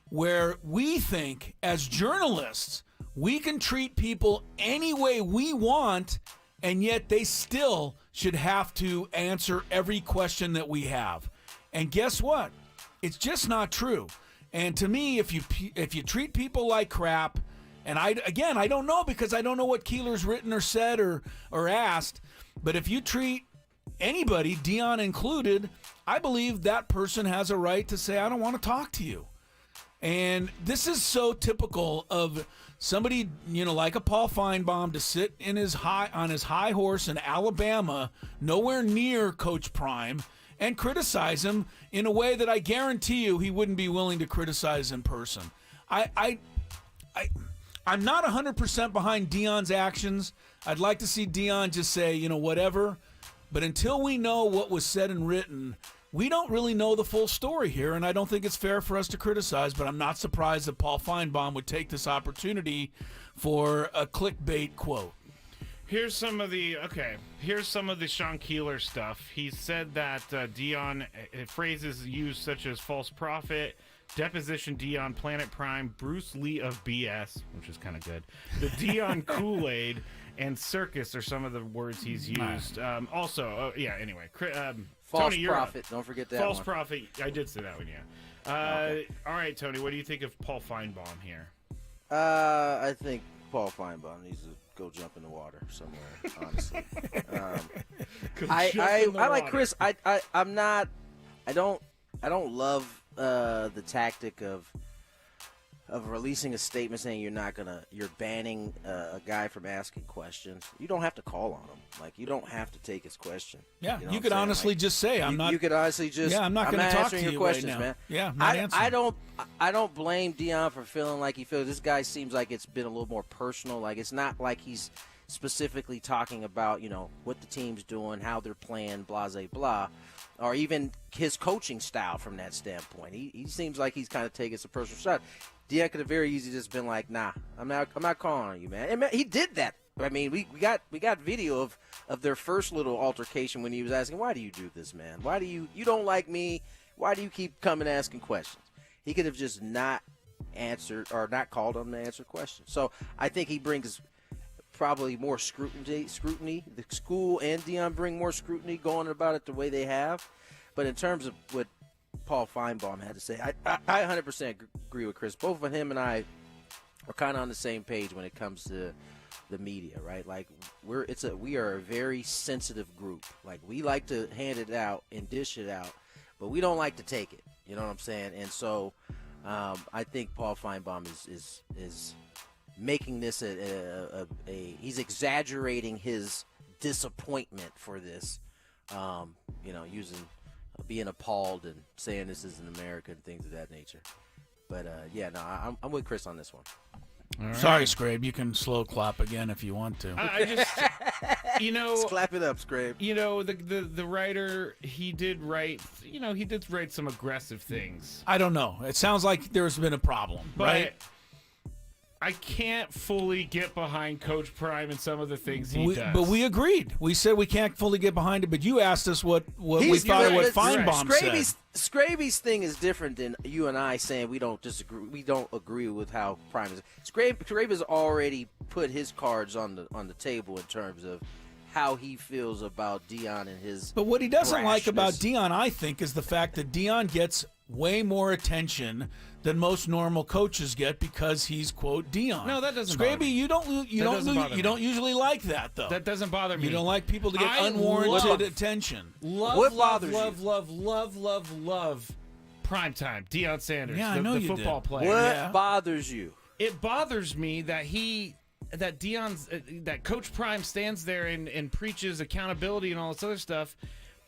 where we think as journalists we can treat people any way we want, and yet they still should have to answer every question that we have. And guess what? It's just not true. And to me, if you treat people like crap, and I don't know, because I don't know what Keeler's written or said or asked, but if you treat anybody, Deion included, I believe that person has a right to say, I don't want to talk to you. And this is so typical of somebody, like a Paul Feinbaum, to sit on his high horse in Alabama, nowhere near Coach Prime, and criticize him in a way that I guarantee you he wouldn't be willing to criticize in person. I'm not 100% behind Deion's actions. I'd like to see Deion just say, whatever. But until we know what was said and written, we don't really know the full story here, and I don't think it's fair for us to criticize, but I'm not surprised that Paul Feinbaum would take this opportunity for a clickbait quote. Here's some of the Sean Keeler stuff. He said that Deion phrases used such as false prophet, deposition Deion, Planet Prime, Bruce Lee of BS, which is kind of good, the Deion Kool-Aid, and circus are some of the words he's used. Anyway. False Tony, prophet, don't forget that false one. prophet, I did say that one, yeah. Okay. All right, Tony, what do you think of Paul Feinbaum here? I think Paul Feinbaum needs to go jump in the water somewhere, honestly. I like Chris. I don't love the tactic of releasing a statement saying you're banning a guy from asking questions. You don't have to call on him. Like, you don't have to take his question. Yeah, you know you could honestly just say, I'm not. You could honestly just. Yeah, I'm not going to talk to your you questions, right now. man. Yeah, I'm not answering. I don't blame Deion for feeling like he feels. This guy seems like it's been a little more personal. Like, it's not like he's specifically talking about what the team's doing, how they're playing, blah blah blah, or even his coaching style from that standpoint. He seems like he's kind of taking some personal shot. Deion could have very easily just been like, "Nah, I'm not calling on you, man." And man, he did that. I mean, we got video of their first little altercation when he was asking, "Why do you do this, man? Why do you don't like me? Why do you keep coming asking questions?" He could have just not answered or not called on him to answer questions. So I think he brings probably more scrutiny. The school and Deion bring more scrutiny going about it the way they have. But in terms of what Paul Feinbaum had to say, I 100% agree with Chris. Both of him and I are kind of on the same page when it comes to the media, right? Like, we are a very sensitive group. Like, we like to hand it out and dish it out, but we don't like to take it. You know what I'm saying? And so I think Paul Feinbaum is making this he's exaggerating his disappointment for this, using being appalled and saying this is an America and things of that nature. But I'm with Chris on this one. Right. Sorry, Scrape. You can slow clap again if you want to. I just, Just clap it up, Scrape. The writer, he did write some aggressive things. I don't know. It sounds like there's been a problem, but right? I can't fully get behind Coach Prime and some of the things he does. But we agreed. We said we can't fully get behind it, but you asked us what we thought of what Feinbaum said. Scraby's thing is different than you and I saying we don't disagree. We don't agree with how Prime is. Scrabe has already put his cards on the table in terms of how he feels about Deion and his. But what he doesn't like about brashness. Deion, I think, is the fact that Deion gets way more attention than most normal coaches get because he's quote Deion. No, that doesn't bother Scraby, me. you don't usually like that though. That doesn't bother me. You don't like people to get unwarranted attention. What bothers Love primetime Deion Sanders, Yeah, I know the you football did. player. What bothers you? It bothers me that that Coach Prime stands there and preaches accountability and all this other stuff,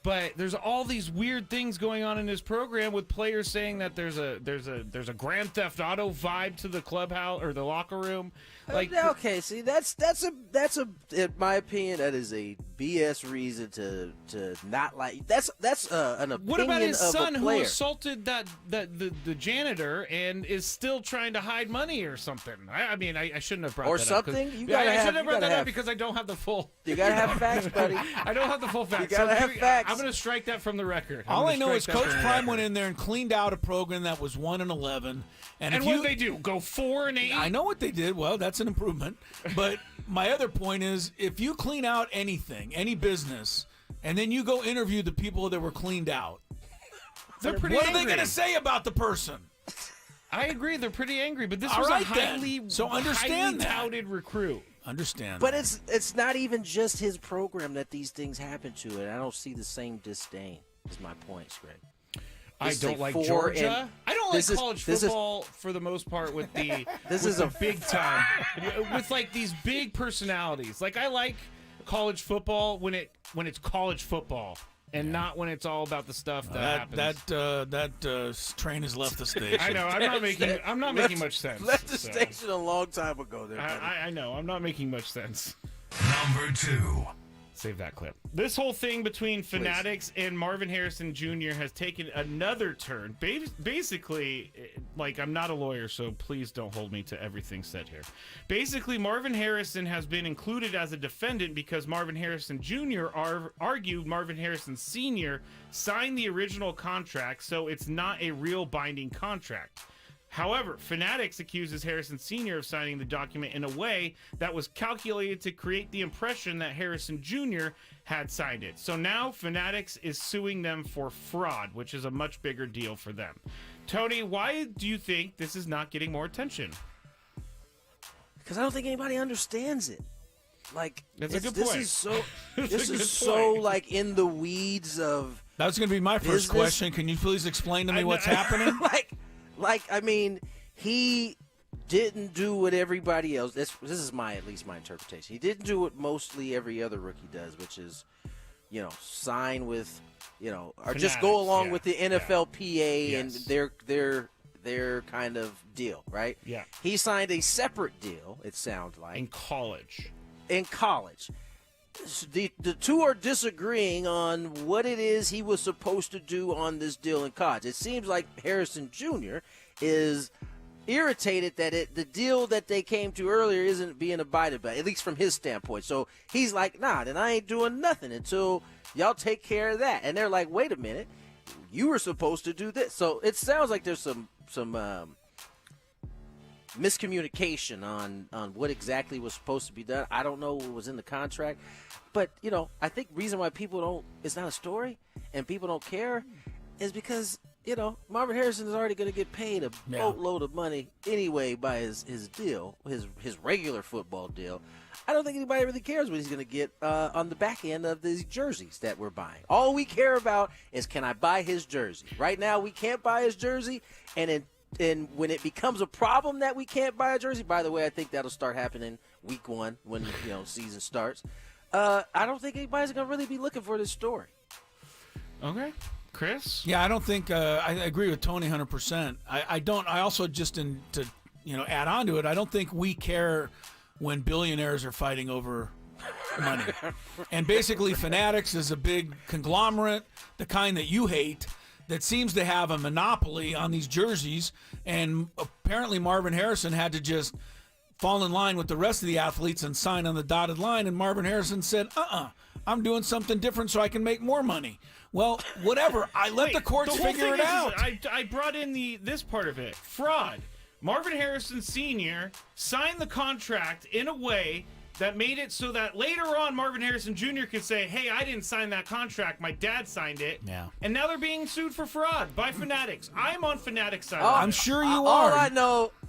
But there's all these weird things going on in this program with players saying that there's a Grand Theft Auto vibe to the clubhouse or the locker room. Like, okay, see, that's a in my opinion, that is a BS reason to not like. That's an opinion. What about his of son a who player. assaulted the janitor and is still trying to hide money or something? I mean, I shouldn't have brought or that something. up. You gotta I have, shouldn't have brought that have, up because I don't have the full. You gotta have facts, buddy. I don't have the full facts. You gotta have facts. I'm going to strike that from the record. All I know is Coach Prime went in there and cleaned out a program that was 1-11. And what did they do? Go 4-8? I know what they did. Well, that's an improvement. But my other point is, if you clean out anything, any business, and then you go interview the people that were cleaned out, they're pretty what angry. are they going to say about the person? I agree. They're pretty angry. But this All was right, a highly, then. So understand highly that. touted recruit. Understand. But that. it's not even just his program that these things happen to, and I don't see the same disdain. Is my point, Greg. I don't like Georgia. I don't like college football for the most part with the this with is the a big time with like these big personalities. Like I like college football when it's college football and not when it's all about the stuff that happens. That train has left the station. I know. I'm not making much sense. Left the station a long time ago. There, I know. I'm not making much sense. Number 2. Save that clip. This whole thing between Fanatics and Marvin Harrison Jr. has taken another turn. Basically, like, I'm not a lawyer, so please don't hold me to everything said here. Basically, Marvin Harrison has been included as a defendant because Marvin Harrison Jr. argued Marvin Harrison Sr. signed the original contract, so it's not a real binding contract. However, Fanatics accuses Harrison Sr. of signing the document in a way that was calculated to create the impression that Harrison Jr. had signed it. So now Fanatics is suing them for fraud, which is a much bigger deal for them. Tony, why do you think this is not getting more attention? Because I don't think anybody understands it. Like, that's a good this point. Is so, this is so like in the weeds of. That was going to be my first question. Can you please explain to me what's happening? Like, I mean, he didn't do what everybody else. This is at least my interpretation. He didn't do what mostly every other rookie does, which is, sign with, or Fanatics, just go along with the NFLPA Yes. and their kind of deal, right? Yeah. He signed a separate deal. It sounds like In college. The two are disagreeing on what it is he was supposed to do on this deal in college. It seems like Harrison Jr. is irritated that the deal that they came to earlier isn't being abided by, at least from his standpoint. So he's like, nah, then I ain't doing nothing until y'all take care of that. And they're like, wait a minute, you were supposed to do this. So it sounds like there's some miscommunication on what exactly was supposed to be done. I don't know what was in the contract, but I think reason why it's not a story and people don't care is because Marvin Harrison is already going to get paid a boatload of money anyway by his deal, his regular football deal. I don't think anybody really cares what he's going to get on the back end of these jerseys that we're buying. All we care about is, can I buy his jersey? Right now we can't buy his jersey, and when it becomes a problem that we can't buy a jersey, by the way, I think that'll start happening week 1 when season starts. I don't think anybody's gonna really be looking for this story. Okay, Chris. Yeah, I don't think I agree with Tony 100%. I don't. I also just to add on to it, I don't think we care when billionaires are fighting over money. And basically, Fanatics is a big conglomerate, the kind that you hate, that seems to have a monopoly on these jerseys, and apparently Marvin Harrison had to just fall in line with the rest of the athletes and sign on the dotted line, and Marvin Harrison said, I'm doing something different so I can make more money. Well, whatever. I let the courts figure it out. I brought in this part of it. Fraud. Marvin Harrison Sr. signed the contract in a way that made it so that later on Marvin Harrison Jr. could say, hey, I didn't sign that contract. My dad signed it. Yeah. And now they're being sued for fraud by Fanatics. I'm on Fanatics' side. I'm sure you are.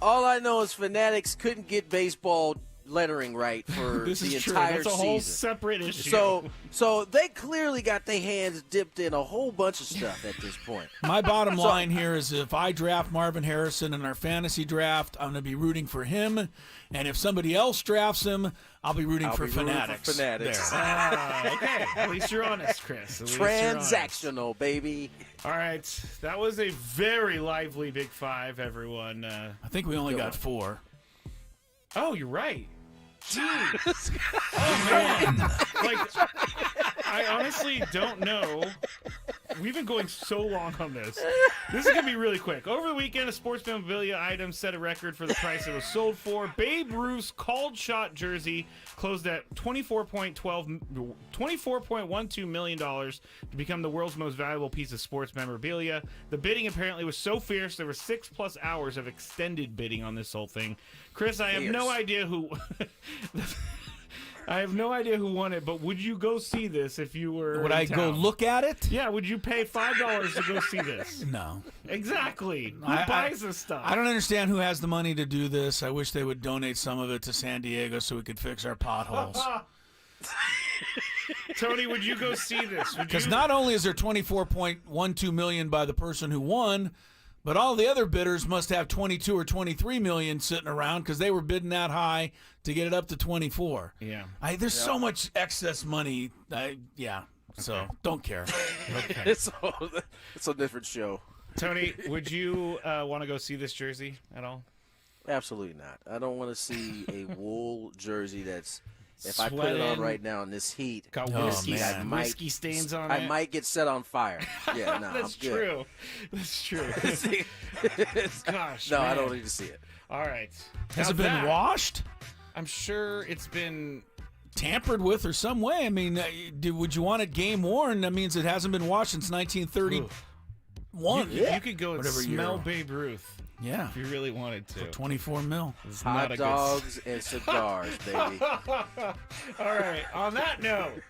All I know is Fanatics couldn't get baseball lettering right for This the is true. entire That's a whole season. separate issue. So they clearly got their hands dipped in a whole bunch of stuff at this point. My bottom line here is if I draft Marvin Harrison in our fantasy draft, I'm going to be rooting for him. And if somebody else drafts him, I'll be rooting for Fanatics. Fanatics. Okay. At least you're honest, Chris. At least you're honest. Transactional, baby. All right. That was a very lively Big Five, everyone. I think we only got 4. Oh, you're right. Jeez. Oh, man. Like, I honestly don't know. We've been going so long on this. This is going to be really quick. Over the weekend, a sports memorabilia item set a record for the price it was sold for. Babe Ruth's called shot jersey closed at $24.12 million to become the world's most valuable piece of sports memorabilia. The bidding apparently was so fierce there were 6+ hours of extended bidding on this whole thing. Chris, I have no idea who I have no idea who won it, but would you go see this if you were Would in I go town? look at it? Yeah, would you pay $5 to go see this? No. Exactly. Who buys this stuff? I don't understand who has the money to do this. I wish they would donate some of it to San Diego so we could fix our potholes. Tony, would you go see this? Because not only is there $24.12 million by the person who won, but all the other bidders must have $22 or $23 million sitting around because they were bidding that high to get it up to 24. Yeah. There's so much excess money. So don't care. Okay. It's a different show. Tony, would you want to go see this jersey at all? Absolutely not. I don't want to see a wool jersey that's. If I put it on Sweating. right now in this heat, Got whiskey stains on it. I might get set on fire. Yeah, no, That's I'm good. true. That's true. Gosh, no, man. I don't need to see it. All right. Has Now it been that, washed? I'm sure it's been Tampered with or some way? I mean, would you want it game worn? That means it hasn't been washed since 1931. You could go and Whatever smell year. Babe Ruth. Yeah. If you really wanted to. For 24 mil. It's not Hot a dogs and cigars, baby. All right. On that note,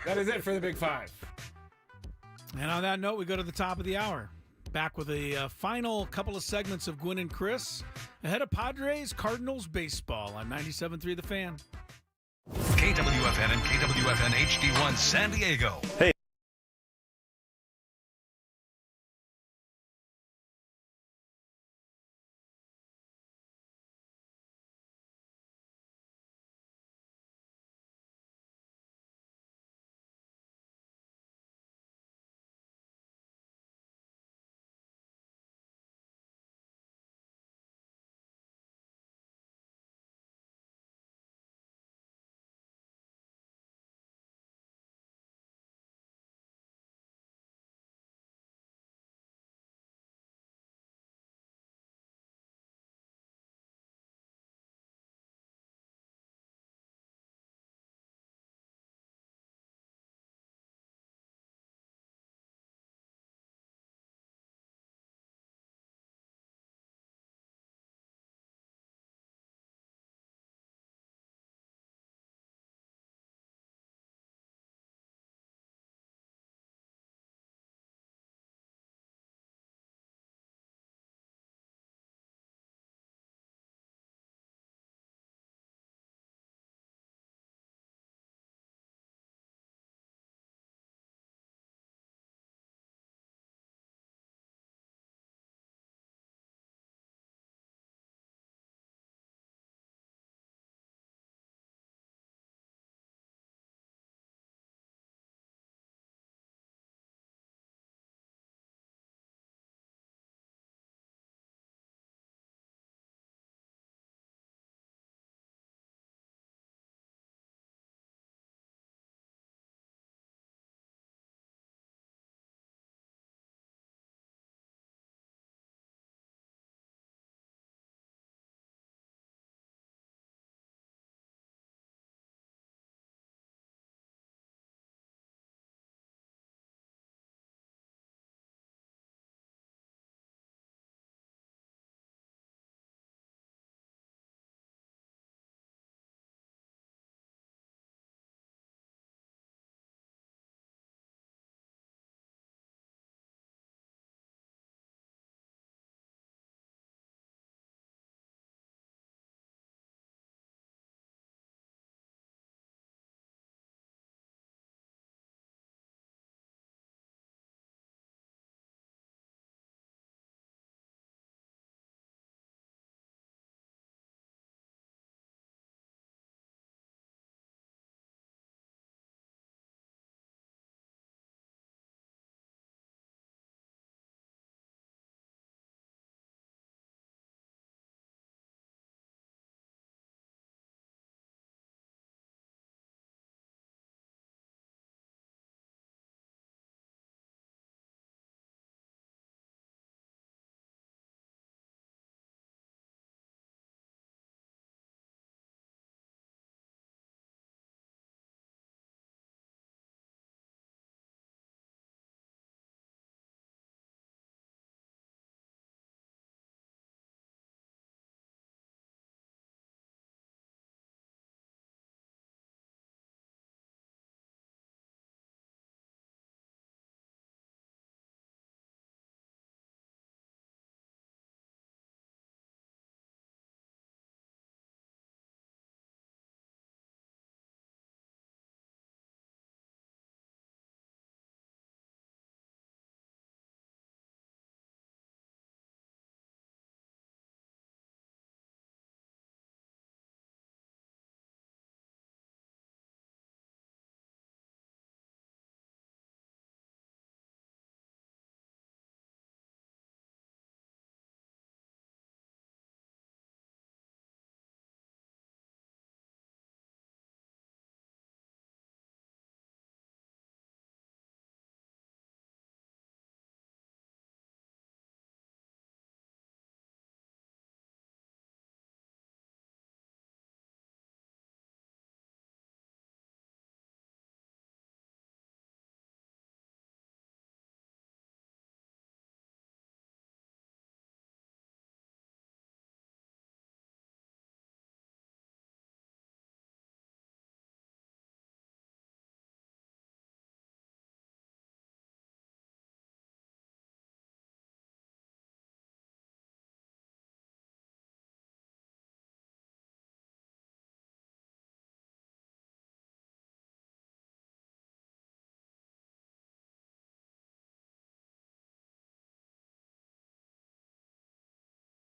that is it for the Big Five. And on that note, we go to the top of the hour. Back with a final couple of segments of Gwynn and Chris ahead of Padres Cardinals baseball on 97.3 The Fan. KWFN and KWFN HD1 San Diego. Hey.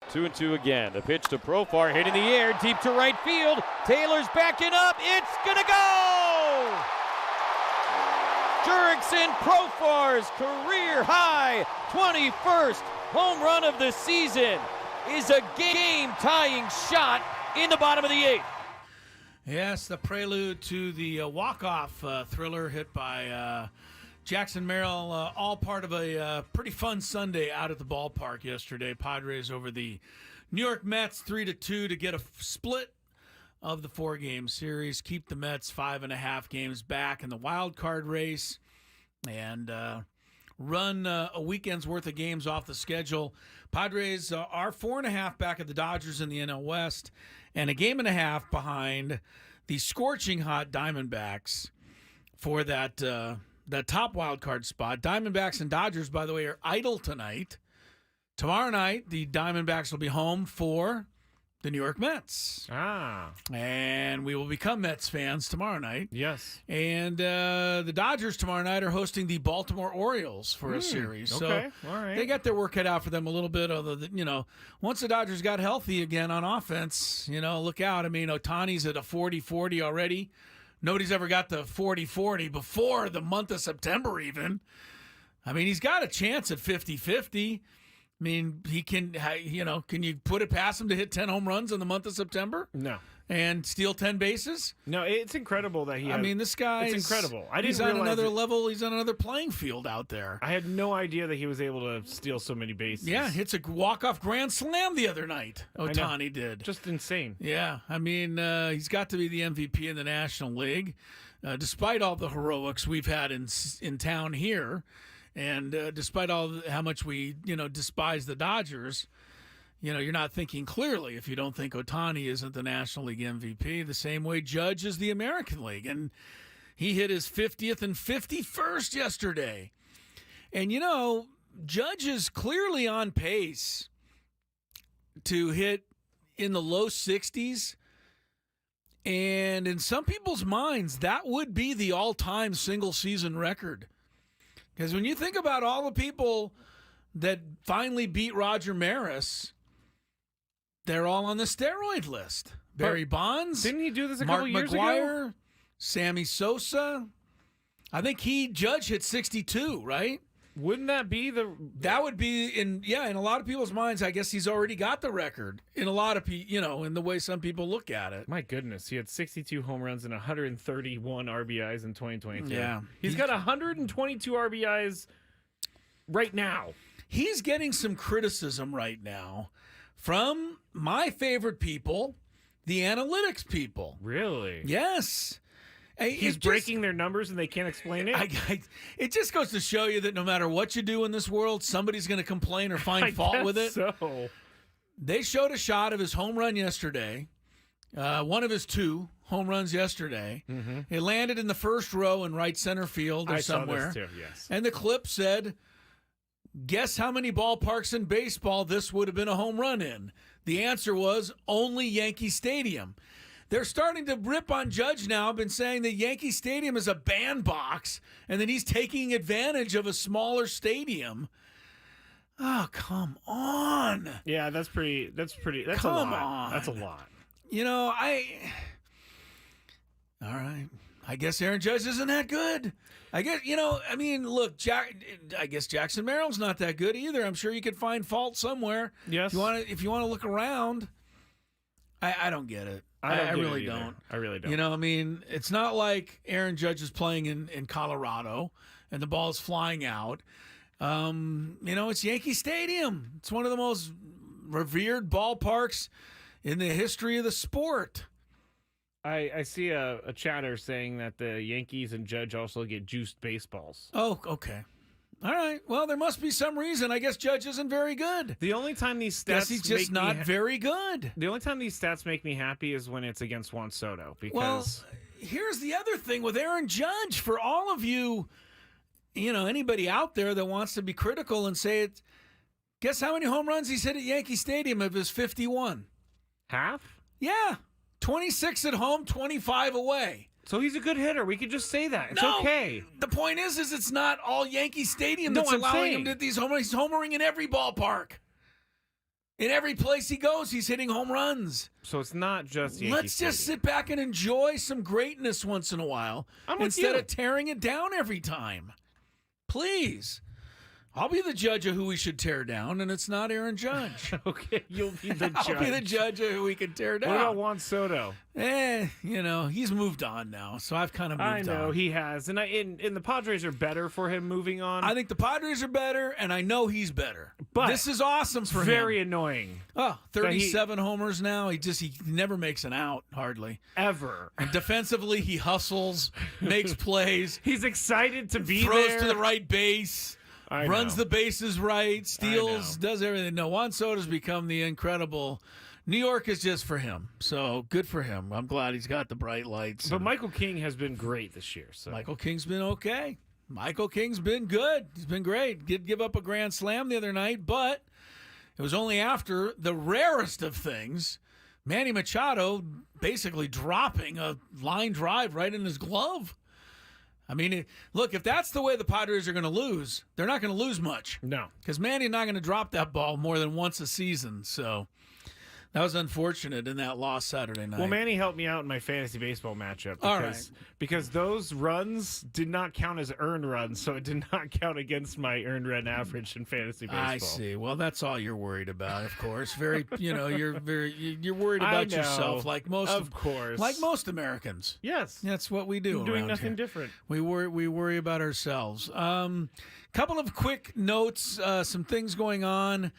2-2 again. The pitch to Profar, hit in the air, deep to right field. Taylor's backing up. It's gonna go! Jurickson Profar's career high 21st home run of the season is a game-tying shot in the bottom of the 8th. Yes, the prelude to the walk-off thriller hit by Jackson Merrill, all part of a pretty fun Sunday out at the ballpark yesterday. Padres over the New York Mets 3-2 to get a split of the 4-game series, keep the Mets 5.5 games back in the wild card race, and run a weekend's worth of games off the schedule. Padres are 4.5 back at the Dodgers in the NL West, and a game and a half behind the scorching hot Diamondbacks for that top wild card spot. Diamondbacks and Dodgers, by the way, are idle tonight. Tomorrow night, the Diamondbacks will be home for the New York Mets. And we will become Mets fans tomorrow night. Yes. And the Dodgers tomorrow night are hosting the Baltimore Orioles for a series. Okay. So all right. they got their work cut out for them a little bit. Although, once the Dodgers got healthy again on offense, look out. I mean, Ohtani's at a 40-40 already. Nobody's ever got the 40-40 before the month of September even. I mean, he's got a chance at 50-50. I mean, he can, can you put it past him to hit 10 home runs in the month of September? No. And steal 10 bases? No, it's incredible that he has. I mean, this guy It's incredible. He's on another level. He's on another playing field out there. I had no idea that he was able to steal so many bases. Yeah, hits a walk-off grand slam the other night. Ohtani did. Just insane. Yeah, I mean, he's got to be the MVP in the National League, despite all the heroics we've had in town here. And despite how much we, despise the Dodgers, you're not thinking clearly if you don't think Ohtani isn't the National League MVP, the same way Judge is the American League. And he hit his 50th and 51st yesterday. And, Judge is clearly on pace to hit in the low 60s. And in some people's minds, that would be the all-time single-season record. Because when you think about all the people that finally beat Roger Maris, they're all on the steroid list. Barry Bonds. Didn't he do this a Mark couple years McGwire, ago? Sammy Sosa. I think Judge hit 62, right? Wouldn't that be That would be in a lot of people's minds. I guess he's already got the record in a lot of in the way some people look at it. My goodness, he had 62 home runs and 131 RBIs in 2022. Yeah. He's got 122 RBIs right now. He's getting some criticism right now from my favorite people, the analytics people. Really? Yes. He's breaking their numbers and they can't explain it? It just goes to show you that no matter what you do in this world, somebody's going to complain or find fault with it. So they showed a shot of his home run yesterday, one of his 2 home runs yesterday. Mm-hmm. It landed in the first row in right center field or somewhere. I saw this too, yes. And the clip said, guess how many ballparks in baseball this would have been a home run in? The answer was only Yankee Stadium. They're starting to rip on Judge now. I've been saying that Yankee Stadium is a bandbox, and that he's taking advantage of a smaller stadium. Oh, come on. Yeah, that's a lot. Come on. That's a lot. All right. I guess Aaron Judge isn't that good. I guess, look, I guess Jackson Merrill's not that good either. I'm sure you could find fault somewhere. Yes. If you want to look around. I don't get it. I really don't. I really don't. It's not like Aaron Judge is playing in Colorado and the ball's flying out. It's Yankee Stadium. It's one of the most revered ballparks in the history of the sport. I see a chatter saying that the Yankees and Judge also get juiced baseballs. Oh, okay. All right. Well, there must be some reason. I guess Judge isn't very good. The only time these stats guess he's just not very good. The only time these stats make me happy is when it's against Juan Soto. Because here's the other thing with Aaron Judge. For all of you, anybody out there that wants to be critical and say it, guess how many home runs he's hit at Yankee Stadium of his 51? Half? Yeah. 26 at home, 25 away. So he's a good hitter. We could just say that. It's okay. The point is it's not all Yankee Stadium that's allowing him to hit these home runs. He's homering in every ballpark. In every place he goes, he's hitting home runs. So it's not just Yankee Let's just sit back and enjoy some greatness once in a while instead of tearing it down every time. Please. I'll be the judge of who we should tear down, and it's not Aaron Judge. Okay, you'll be the judge. I'll be the judge of who we can tear down. What about Juan Soto? He's moved on now, so I've kind of moved on. I know, he has. And the Padres are better for him moving on. I think the Padres are better, and I know he's better. But this is awesome for him. Very annoying. Oh, 37 homers now. He never makes an out, hardly. Ever. And defensively, he hustles, makes plays. He's excited to be throws there. to the right base. Runs the bases right, steals, does everything. No, Juan Soto's become the incredible. New York is just for him, so good for him. I'm glad he's got the bright lights. But Michael King has been great this year. So Michael King's been okay. Michael King's been good. He's been great. Did give up a grand slam the other night, but it was only after the rarest of things, Manny Machado basically dropping a line drive right in his glove. I mean, look, if that's the way the Padres are going to lose, they're not going to lose much. No. Because Manny's not going to drop that ball more than once a season. So that was unfortunate in that loss Saturday night. Well, Manny helped me out in my fantasy baseball matchup. Because those runs did not count as earned runs, so it did not count against my earned run average in fantasy baseball. I see. Well, that's all you're worried about, of course. You're worried about yourself, like most Americans. Yes, that's what we do. I'm doing around nothing here. different. We worry about ourselves. Couple of quick notes. Some things going on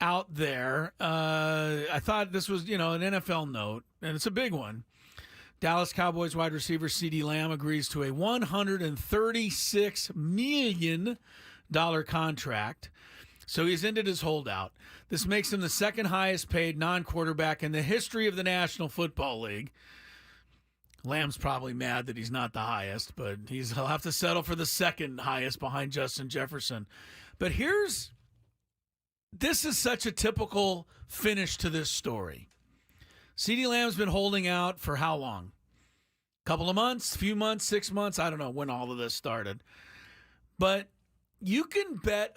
out there. I thought this was, an NFL note, and it's a big one. Dallas Cowboys wide receiver CeeDee Lamb agrees to a $136 million contract. So he's ended his holdout. This makes him the second highest paid non-quarterback in the history of the National Football League. Lamb's probably mad that he's not the highest, but he'll have to settle for the second highest behind Justin Jefferson. But this is such a typical finish to this story. CeeDee Lamb's been holding out for how long? Couple of months, few months, 6 months? I don't know when all of this started. But you can bet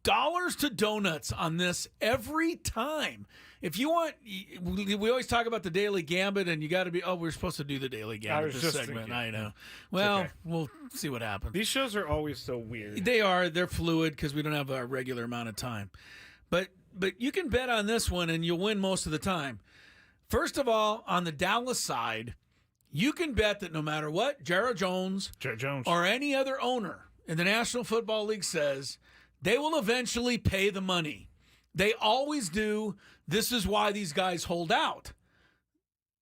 dollars to donuts on this every time. If you want, we always talk about the Daily Gambit, and you got to be, we're supposed to do the Daily Gambit this segment. Thinking. I know. Well, okay. We'll see what happens. These shows are always so weird. They are. They're fluid because we don't have a regular amount of time. But you can bet on this one, and you'll win most of the time. First of all, on the Dallas side, you can bet that no matter what Jerry Jones or any other owner in the National Football League says, they will eventually pay the money. They always do. This is why these guys hold out.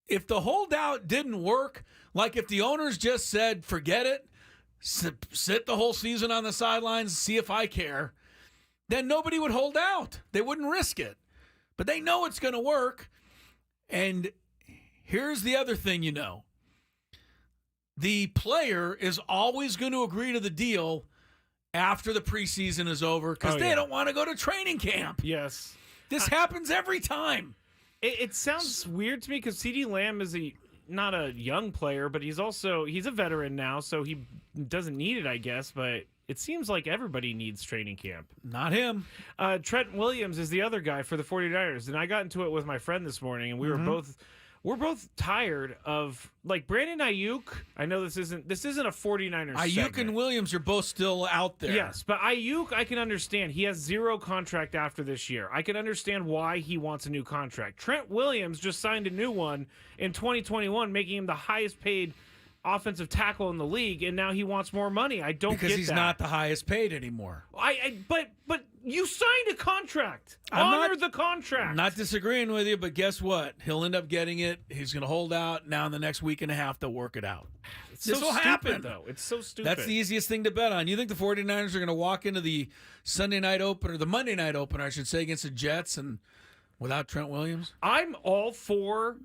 If the holdout didn't work, like if the owners just said, forget it, sit the whole season on the sidelines, see if I care, then nobody would hold out. They wouldn't risk it. But they know it's going to work. And here's the other thing the player is always going to agree to the deal after the preseason is over because they don't want to go to training camp. Yes. This happens every time. It sounds weird to me because CeeDee Lamb is not a young player, but he's a veteran now, so he doesn't need it, I guess, but it seems like everybody needs training camp. Not him. Trent Williams is the other guy for the 49ers, and I got into it with my friend this morning, and we're both tired of, like, Brandon Ayuk. I know this isn't a 49ers Ayuk segment. and Williams are both still out there. Yes, but Ayuk, I can understand. He has zero contract after this year. I can understand why he wants a new contract. Trent Williams just signed a new one in 2021, making him the highest paid offensive tackle in the league, and now he wants more money. I don't get that. Because he's not the highest paid anymore. But you signed a contract. Honor the contract. I'm not disagreeing with you, but guess what? He'll end up getting it. He's going to hold out. Now in the next week and a half, they'll work it out. This will happen, though. It's so stupid. That's the easiest thing to bet on. You think the 49ers are going to walk into the Sunday night opener, the Monday night opener, I should say, against the Jets and without Trent Williams? I'm all for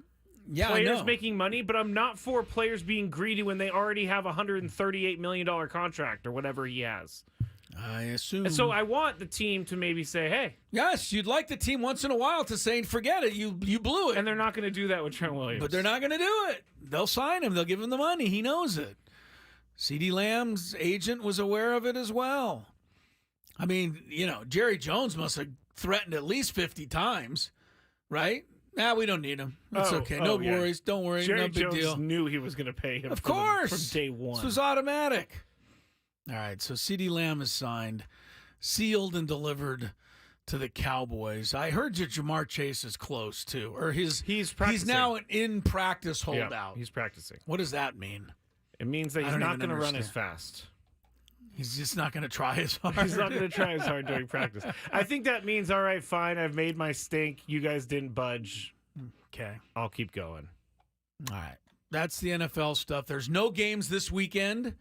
players I know. making money, but I'm not for players being greedy when they already have a $138 million contract or whatever he has. I assume. And so I want the team to maybe say, hey. Yes, you'd like the team once in a while to say, forget it, you blew it. And they're not going to do that with Trent Williams. But they're not going to do it. They'll sign him. They'll give him the money. He knows it. CeeDee Lamb's agent was aware of it as well. I mean, Jerry Jones must have threatened at least 50 times. right? Nah, we don't need him. It's okay. No yeah. worries. Don't worry. Jerry No big Jones deal. knew he was going to pay him Of course. from day one. This was automatic. All right, so CeeDee Lamb is signed, sealed and delivered to the Cowboys. I heard that Jamar Chase is close too, or he's now an in practice holdout. Yeah, he's practicing. What does that mean? It means that he's not going to run as fast. He's just not going to try as hard. He's not going to try as hard during practice. I think that means, all right, fine, I've made my stink. You guys didn't budge. Okay. I'll keep going. All right. That's the NFL stuff. There's no games this weekend,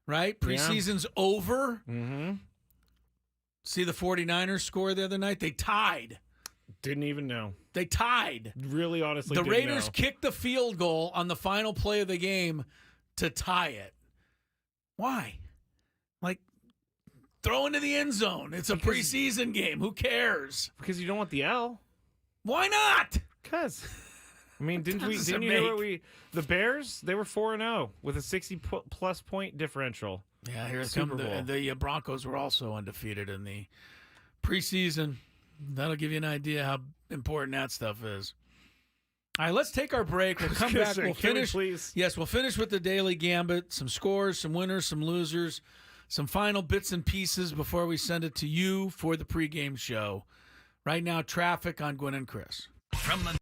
right? Preseason's over. Mm-hmm. See the 49ers score the other night? They tied. Didn't even know. They tied. Really, honestly, the didn't Raiders know. kicked the field goal on the final play of the game to tie it. Why? Like, throw into the end zone. It's a preseason game. Who cares? Because you don't want the L. Why not? Because, I mean, didn't you it hear what the Bears? They were 4-0 with a 60-plus point differential. Yeah, here Super come Bowl. the Broncos were also undefeated in the preseason. That'll give you an idea how important that stuff is. All right, let's take our break. We'll come back. We'll finish. Please? Yes, we'll finish with the Daily Gambit. Some scores, some winners, some losers, some final bits and pieces before we send it to you for the pregame show. Right now, traffic on Gwynn and Chris. From the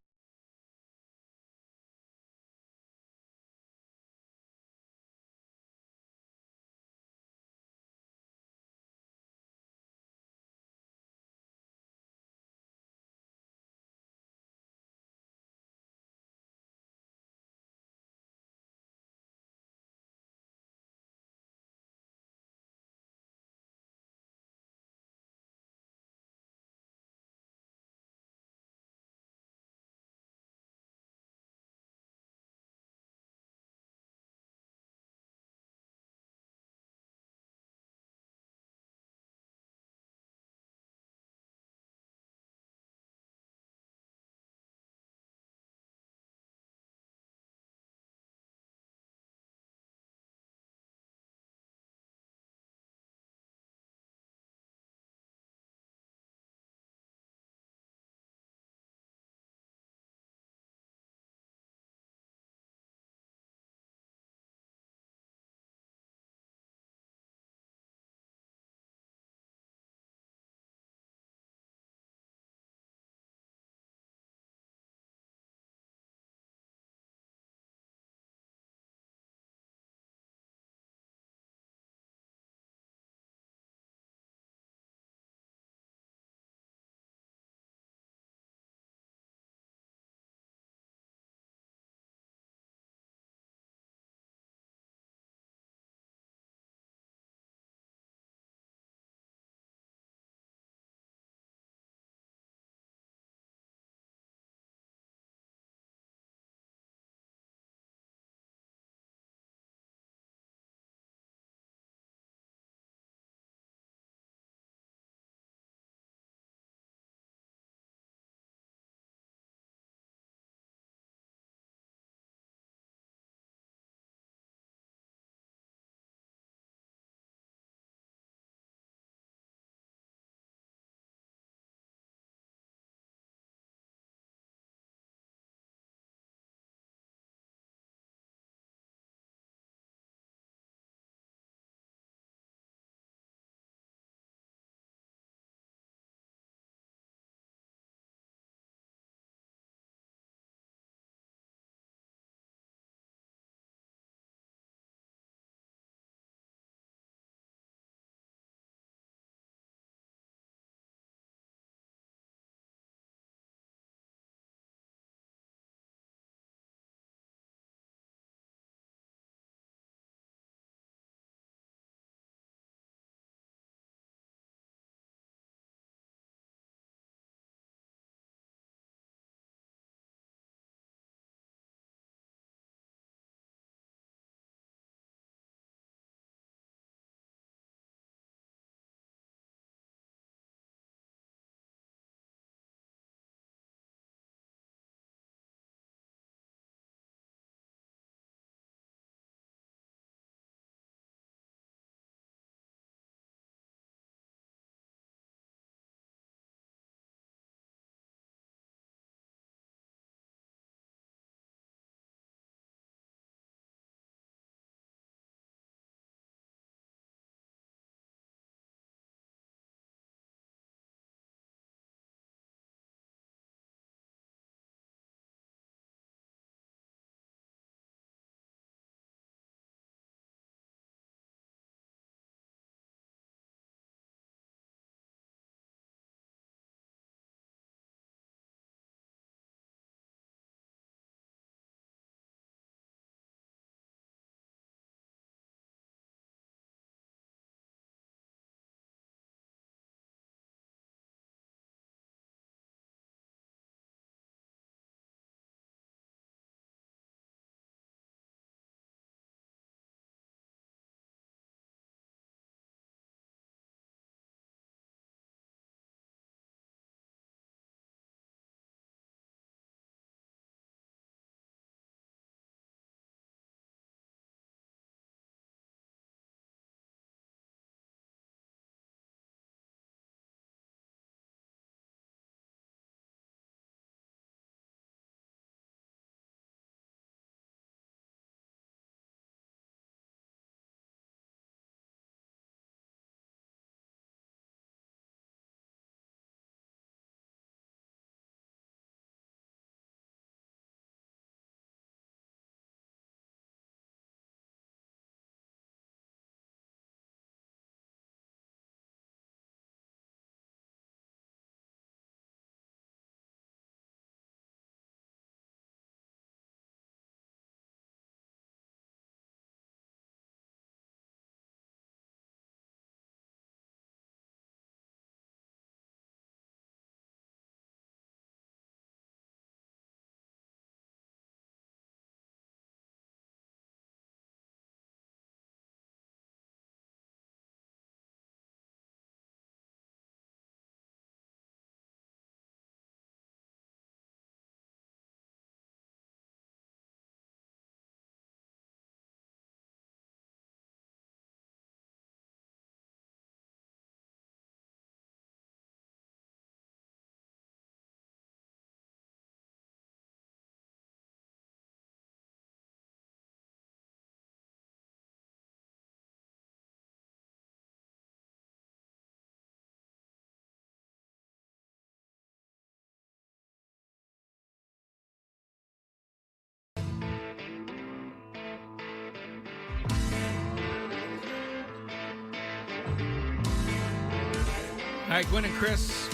right, Gwynn and Chris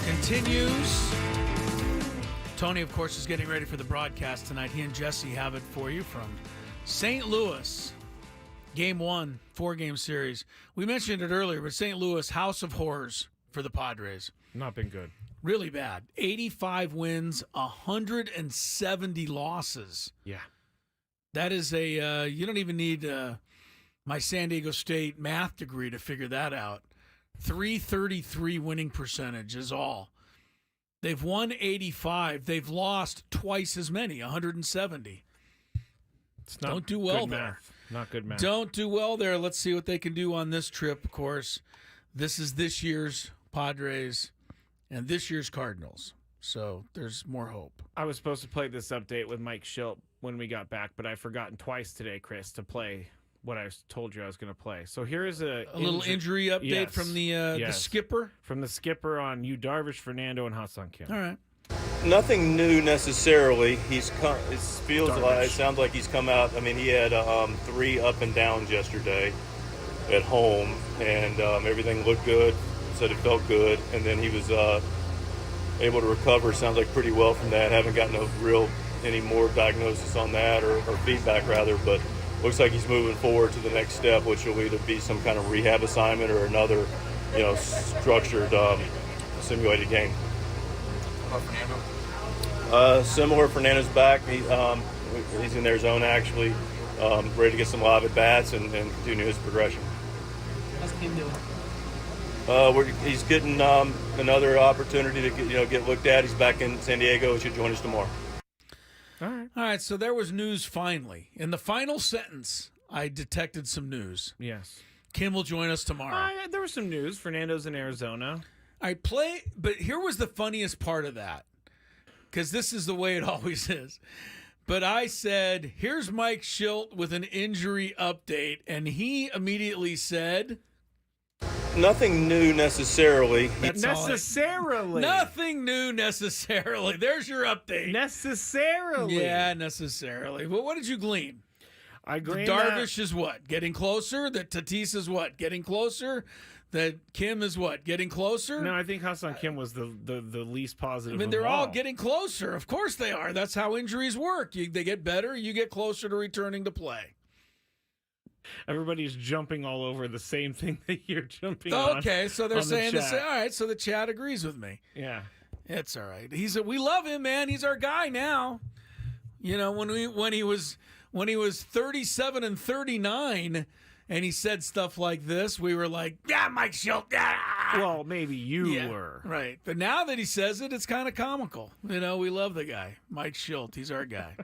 continues. Tony, of course, is getting ready for the broadcast tonight. He and Jesse have it for you from St. Louis. Game 1, 4-game series. We mentioned it earlier, but St. Louis, house of horrors for the Padres. Not been good. Really bad. 85 wins, 170 losses. Yeah. That is a, you don't even need my San Diego State math degree to figure that out. 333 winning percentage is all. They've won 85. They've lost twice as many, 170. It's not Don't do well good there. math. Not good math. Don't do well there. Let's see what they can do on this trip, of course. This is this year's Padres and this year's Cardinals. So there's more hope. I was supposed to play this update with Mike Schilt when we got back, but I've forgotten twice today, Chris, to play what I told you I was going to play. So here is a little injury update from the skipper. From the skipper on Yu Darvish, Fernando, and Ha-Seong Kim. All right. Nothing new necessarily. It sounds like he's come out. I mean, he had 3 up and downs yesterday at home, and everything looked good. Said it felt good, and then he was able to recover. Sounds like pretty well from that. Haven't gotten any more diagnosis on that or feedback rather, but looks like he's moving forward to the next step, which will either be some kind of rehab assignment or another, structured simulated game. Similar. Fernando's back. He's in Arizona actually, ready to get some live at bats and continue his progression. How's Kim doing? He's getting another opportunity to get looked at. He's back in San Diego. He should join us tomorrow. All right. So there was news finally. In the final sentence, I detected some news. Yes. Kim will join us tomorrow. There was some news. Fernando's in Arizona. But here was the funniest part of that, because this is the way it always is. But I said, here's Mike Schilt with an injury update, and he immediately said, nothing new necessarily. Nothing new necessarily. There's your update. Necessarily. Yeah, necessarily. But what did you glean? I gleaned Darvish is what? Getting closer? That Tatis is what? Getting closer? That Kim is what? Getting closer? No, I think Ha-Seong Kim was the least positive. I mean, they're all getting closer. Of course they are. That's how injuries work. They get better. You get closer to returning to play. Everybody's jumping all over the same thing that you're jumping on. Okay, so they're saying the the same. All right, so the chat agrees with me. Yeah. It's all right. We love him, man. He's our guy now. When he was 37 and 39 and he said stuff like this, we were like, yeah, Mike Schilt. Yeah. Well, maybe you were. Right. But now that he says it, it's kind of comical. We love the guy. Mike Schilt. He's our guy.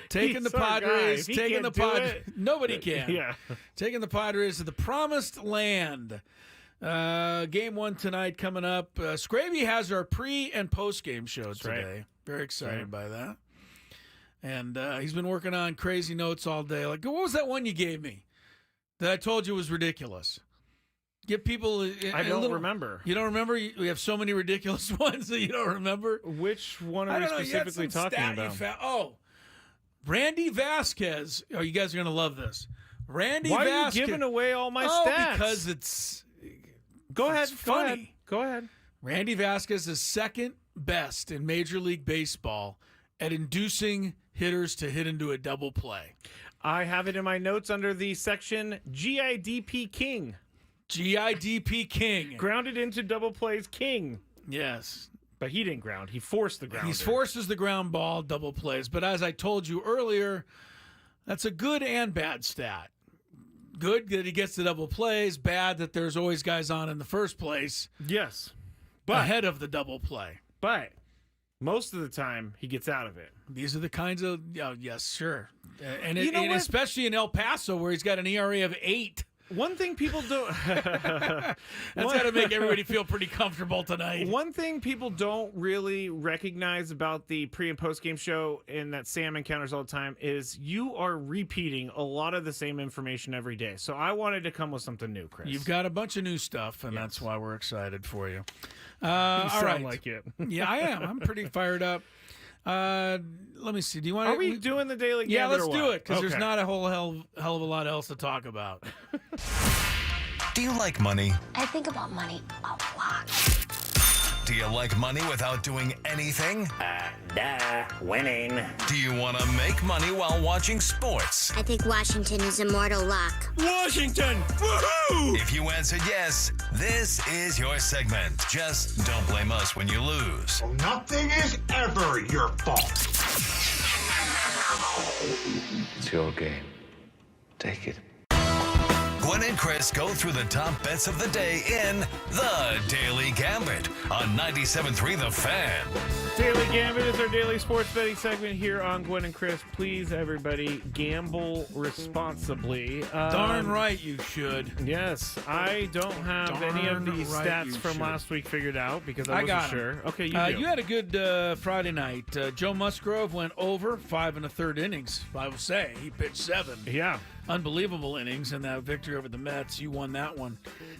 Taking the Padres. Taking the Padres. Nobody can. Yeah. Taking the Padres to the promised land. Game 1 tonight coming up. Scravy has our pre- and post-game show today. Right. Very excited by that. And he's been working on crazy notes all day. Like, what was that one you gave me that I told you was ridiculous? Get people. I don't remember. You don't remember? We have so many ridiculous ones that you don't remember. Which one are we specifically talking about? Randy Vasquez. Oh, you guys are going to love this. Why are you giving away all my stats? Because it's. Go ahead. It's funny. Go ahead. Randy Vasquez is second best in Major League Baseball at inducing hitters to hit into a double play. I have it in my notes under the section GIDP King. GIDP King. Grounded into double plays King. Yes. But he didn't ground. He forced the ground. He forces the ground ball, double plays. But as I told you earlier, that's a good and bad stat. Good that he gets the double plays. Bad that there's always guys on in the first place. Yes. Ahead of the double play. But most of the time, he gets out of it. These are the kinds of, yes, sure. And especially in El Paso, where he's got an ERA of 8. One thing people don't... That's got to make everybody feel pretty comfortable tonight. One thing people don't really recognize about the pre- and post-game show and that Sam encounters all the time is you are repeating a lot of the same information every day. So I wanted to come with something new, Chris. You've got a bunch of new stuff, and that's why we're excited for you. You sound like it. Yeah, I am. I'm pretty fired up. Let me see. Do you want? Are we doing the daily? Yeah, let's do it because there's not a whole hell of a lot else to talk about. Do you like money? I think about money a lot. Do you like money without doing anything? Winning. Do you want to make money while watching sports? I think Washington is immortal luck. Washington! Woohoo! If you answered yes, this is your segment. Just don't blame us when you lose. Nothing is ever your fault. It's your game. Take it. Gwynn and Chris go through the top bets of the day in The Daily Gambit on 97.3 The Fan. Daily Gambit is our daily sports betting segment here on Gwynn and Chris. Please, everybody, gamble responsibly. Darn right you should. Yes, I don't have any of the stats from last week figured out because I wasn't sure. Okay, you do. You had a good Friday night. Joe Musgrove went over 5 1/3 innings. I will say he pitched 7. Yeah. Unbelievable innings in that victory over the Mets. You won that one.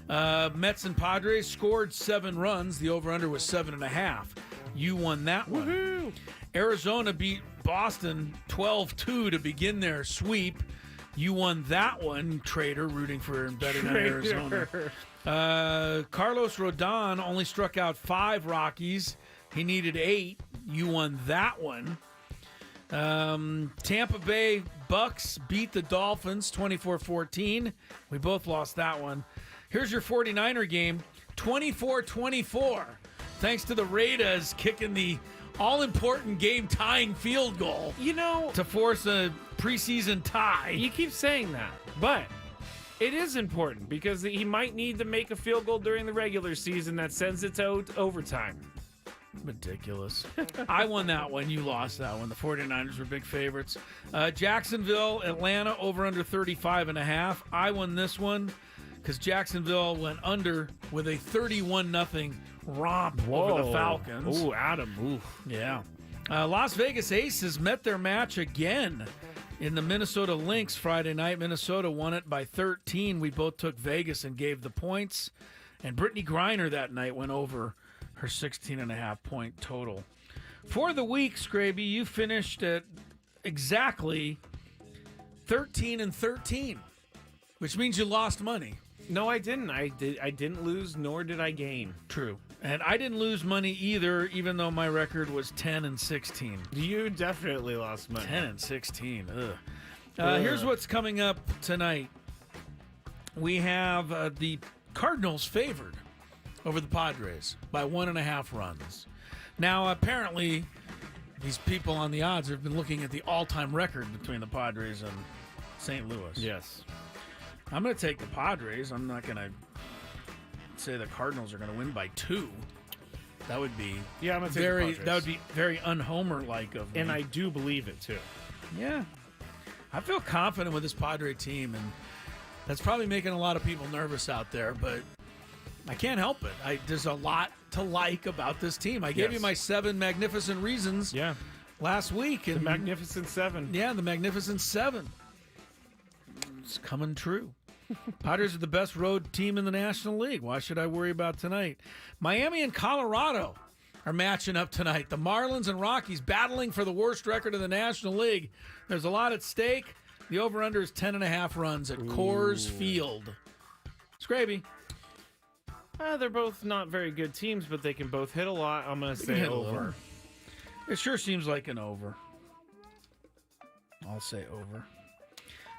Mets and Padres scored 7 runs. The over-under was 7.5. You won that one. Woohoo! Arizona beat Boston 12-2 to begin their sweep. You won that one, Trader, rooting for and betting on Arizona. Carlos Rodon only struck out 5 Rockies. He needed 8. You won that one. Tampa Bay Bucks beat the Dolphins 24-14. We both lost that one. Here's your 49er game, 24-24. Thanks to the Raiders kicking the all-important game-tying field goal. You know, to force a preseason tie. You keep saying that, but it is important because he might need to make a field goal during the regular season that sends it to overtime. Ridiculous. I won that one. You lost that one. The 49ers were big favorites. Jacksonville, Atlanta, over under 35.5. I won this one because Jacksonville went under with a 31-0 romp over the Falcons. Ooh, Adam. Ooh. Yeah. Las Vegas Aces met their match again in the Minnesota Lynx Friday night. Minnesota won it by 13. We both took Vegas and gave the points. And Brittany Griner that night went over her 16.5-point total. For the week, Scraby, you finished at exactly 13-13, which means you lost money. No, I didn't. I didn't lose, nor did I gain. True. And I didn't lose money either, even though my record was 10-16. You definitely lost money. 10-16. Ugh. Here's what's coming up tonight. We have the Cardinals favored over the Padres by 1.5 runs. Now, apparently, these people on the odds have been looking at the all-time record between the Padres and St. Louis. Yes. I'm going to take the Padres. I'm not going to say the Cardinals are going to win by 2. That would be I'm gonna take the Padres. That would be very un-Homer-like of me. And I do believe it too. Yeah. I feel confident with this Padre team, and that's probably making a lot of people nervous out there, but I can't help it. There's a lot to like about this team. I gave you my 7 magnificent reasons last week. The Magnificent 7. Yeah, the Magnificent 7. It's coming true. Padres are the best road team in the National League. Why should I worry about tonight? Miami and Colorado are matching up tonight. The Marlins and Rockies battling for the worst record in the National League. There's a lot at stake. The over-under is 10.5 runs at Coors Field. Scraby. They're both not very good teams, but they can both hit a lot. I'm going to say over. It sure seems like an over. I'll say over.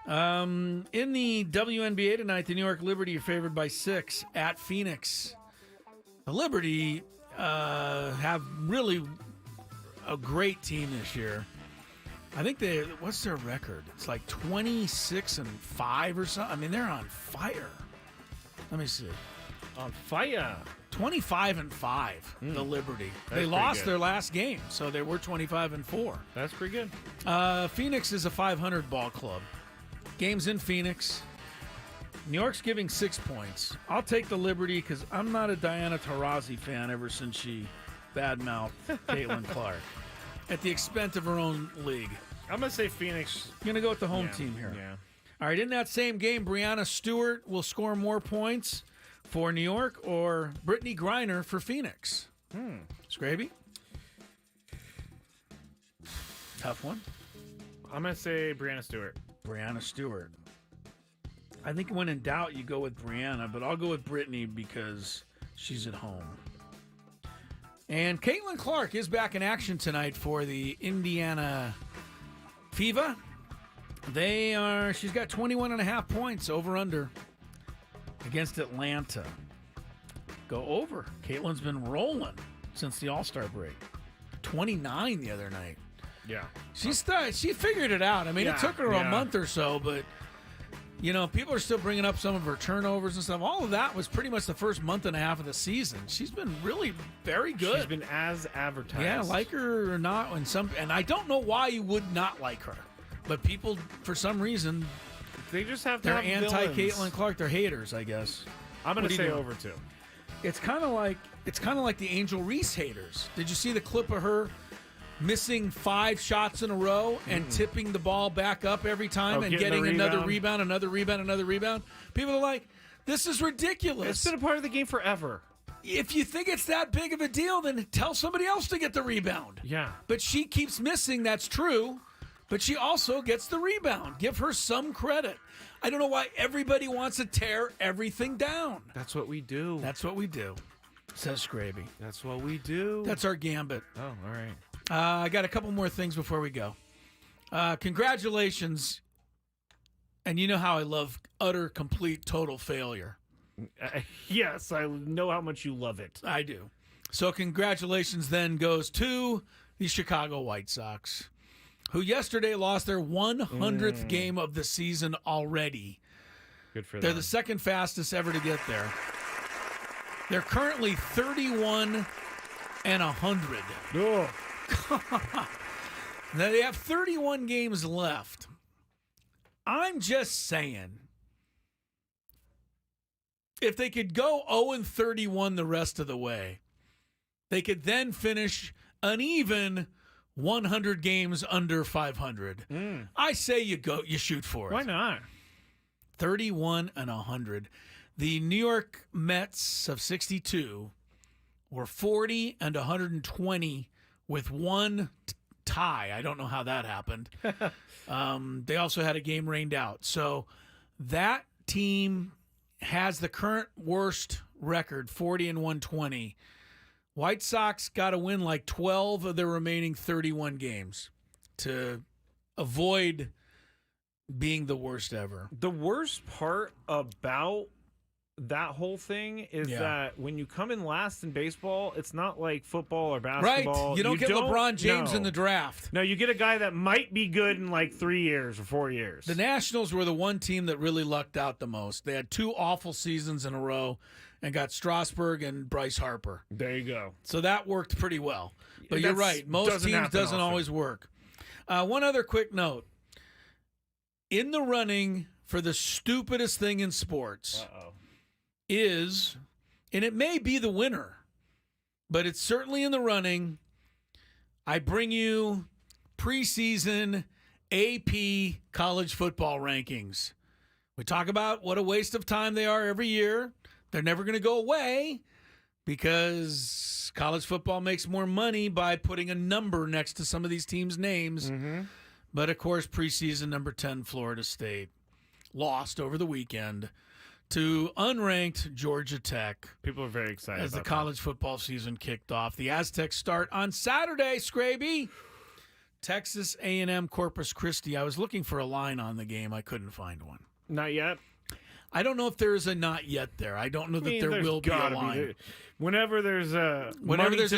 In the WNBA tonight, the New York Liberty are favored by 6 at Phoenix. The Liberty have really a great team this year. I think what's their record? It's like 26-5 or something. I mean, they're on fire. Let me see. On fire. 25-5, the Liberty. They lost their last game, so they were 25-4. That's pretty good. Phoenix is a 500 ball club. Game's in Phoenix. New York's giving 6 points. I'll take the Liberty because I'm not a Diana Taurasi fan ever since she badmouthed Caitlin Clark at the expense of her own league. I'm going to say Phoenix. You're going to go with the home team here. Yeah. All right, in that same game, Breanna Stewart will score more points for New York or Brittany Griner for Phoenix. Scraby? Tough one. I'm going to say Breanna Stewart. Breanna Stewart. I think when in doubt, you go with Brianna, but I'll go with Brittany because she's at home. And Caitlin Clark is back in action tonight for the Indiana Fever. She's got 21.5 points over-under against Atlanta. Go over. Caitlin's been rolling since the All-Star break. 29 the other night. Yeah. She figured it out. I mean, it took her a month or so, but, people are still bringing up some of her turnovers and stuff. All of that was pretty much the first month and a half of the season. She's been really very good. She's been as advertised. Yeah, like her or not. And I don't know why you would not like her. But people, for some reason, they just have to they're have anti-Caitlin Clark. They're haters, I guess. I'm going to say over 2. It's kind of like the Angel Reese haters. Did you see the clip of her missing 5 shots in a row and tipping the ball back up every time and getting another rebound, another rebound, another rebound? People are like, this is ridiculous. It's been a part of the game forever. If you think it's that big of a deal, then tell somebody else to get the rebound. Yeah. But she keeps missing, that's true. But she also gets the rebound. Give her some credit. I don't know why everybody wants to tear everything down. That's what we do. That's what we do, says Scraby. That's what we do. That's our gambit. Oh, all right. I got a couple more things before we go. Congratulations. And you know how I love utter, complete, total failure. Yes, I know how much you love it. I do. So congratulations then goes to the Chicago White Sox, who yesterday lost their 100th game of the season already. Good for them. They're the second fastest ever to get there. They're currently 31 and 100. Oh. Now they have 31 games left. I'm just saying, if they could go 0-31 the rest of the way, they could then finish an even 100 games under 500. I say you shoot for it. Why not? 31 and 100. The New York Mets of 62 were 40 and 120 with one tie. I don't know how that happened. They also had a game rained out. So that team has the current worst record, 40 and 120. White Sox got to win like 12 of their remaining 31 games to avoid being the worst ever. The worst part about that whole thing is that when you come in last in baseball, it's not like football or basketball. Right. You don't get LeBron James in the draft. No, you get a guy that might be good in like 3 years or 4 years. The Nationals were the one team that really lucked out the most. They had 2 awful seasons in a row and got Strasburg and Bryce Harper. There you go. So that worked pretty well. But you're right. Most teams doesn't always work. One other quick note. In the running for the stupidest thing in sports is, and it may be the winner, but it's certainly in the running, I bring you preseason AP college football rankings. We talk about what a waste of time they are every year. They're never going to go away because college football makes more money by putting a number next to some of these teams' names. But, of course, preseason number 10, Florida State, lost over the weekend to unranked Georgia Tech. People are very excited as about the college football season kicked off. The Aztecs start on Saturday, Scraby. Texas A&M Corpus Christi. I was looking for a line on the game. I couldn't find one. Not yet? I don't know if there is a not yet there. I don't know that there will be a line. Whenever there's a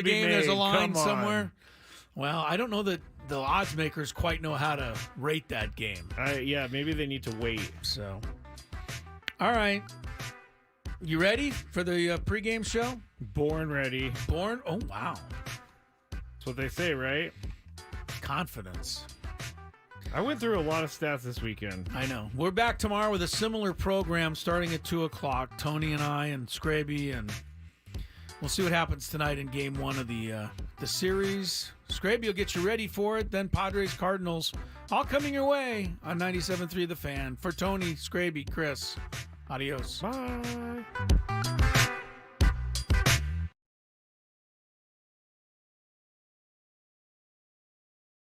game, there's a line somewhere. Well, I don't know that the odds makers quite know how to rate that game. Yeah, maybe they need to wait. So, all right. You ready for the pregame show? Born ready. Born? Oh, wow. That's what they say, right? Confidence. I went through a lot of stats this weekend. I know. We're back tomorrow with a similar program starting at 2 o'clock. Tony and I and Scraby, and we'll see what happens tonight in game 1 of the series. Scraby will get you ready for it. Then Padres, Cardinals, all coming your way on 97.3 The Fan. For Tony, Scraby, Chris, adios. Bye.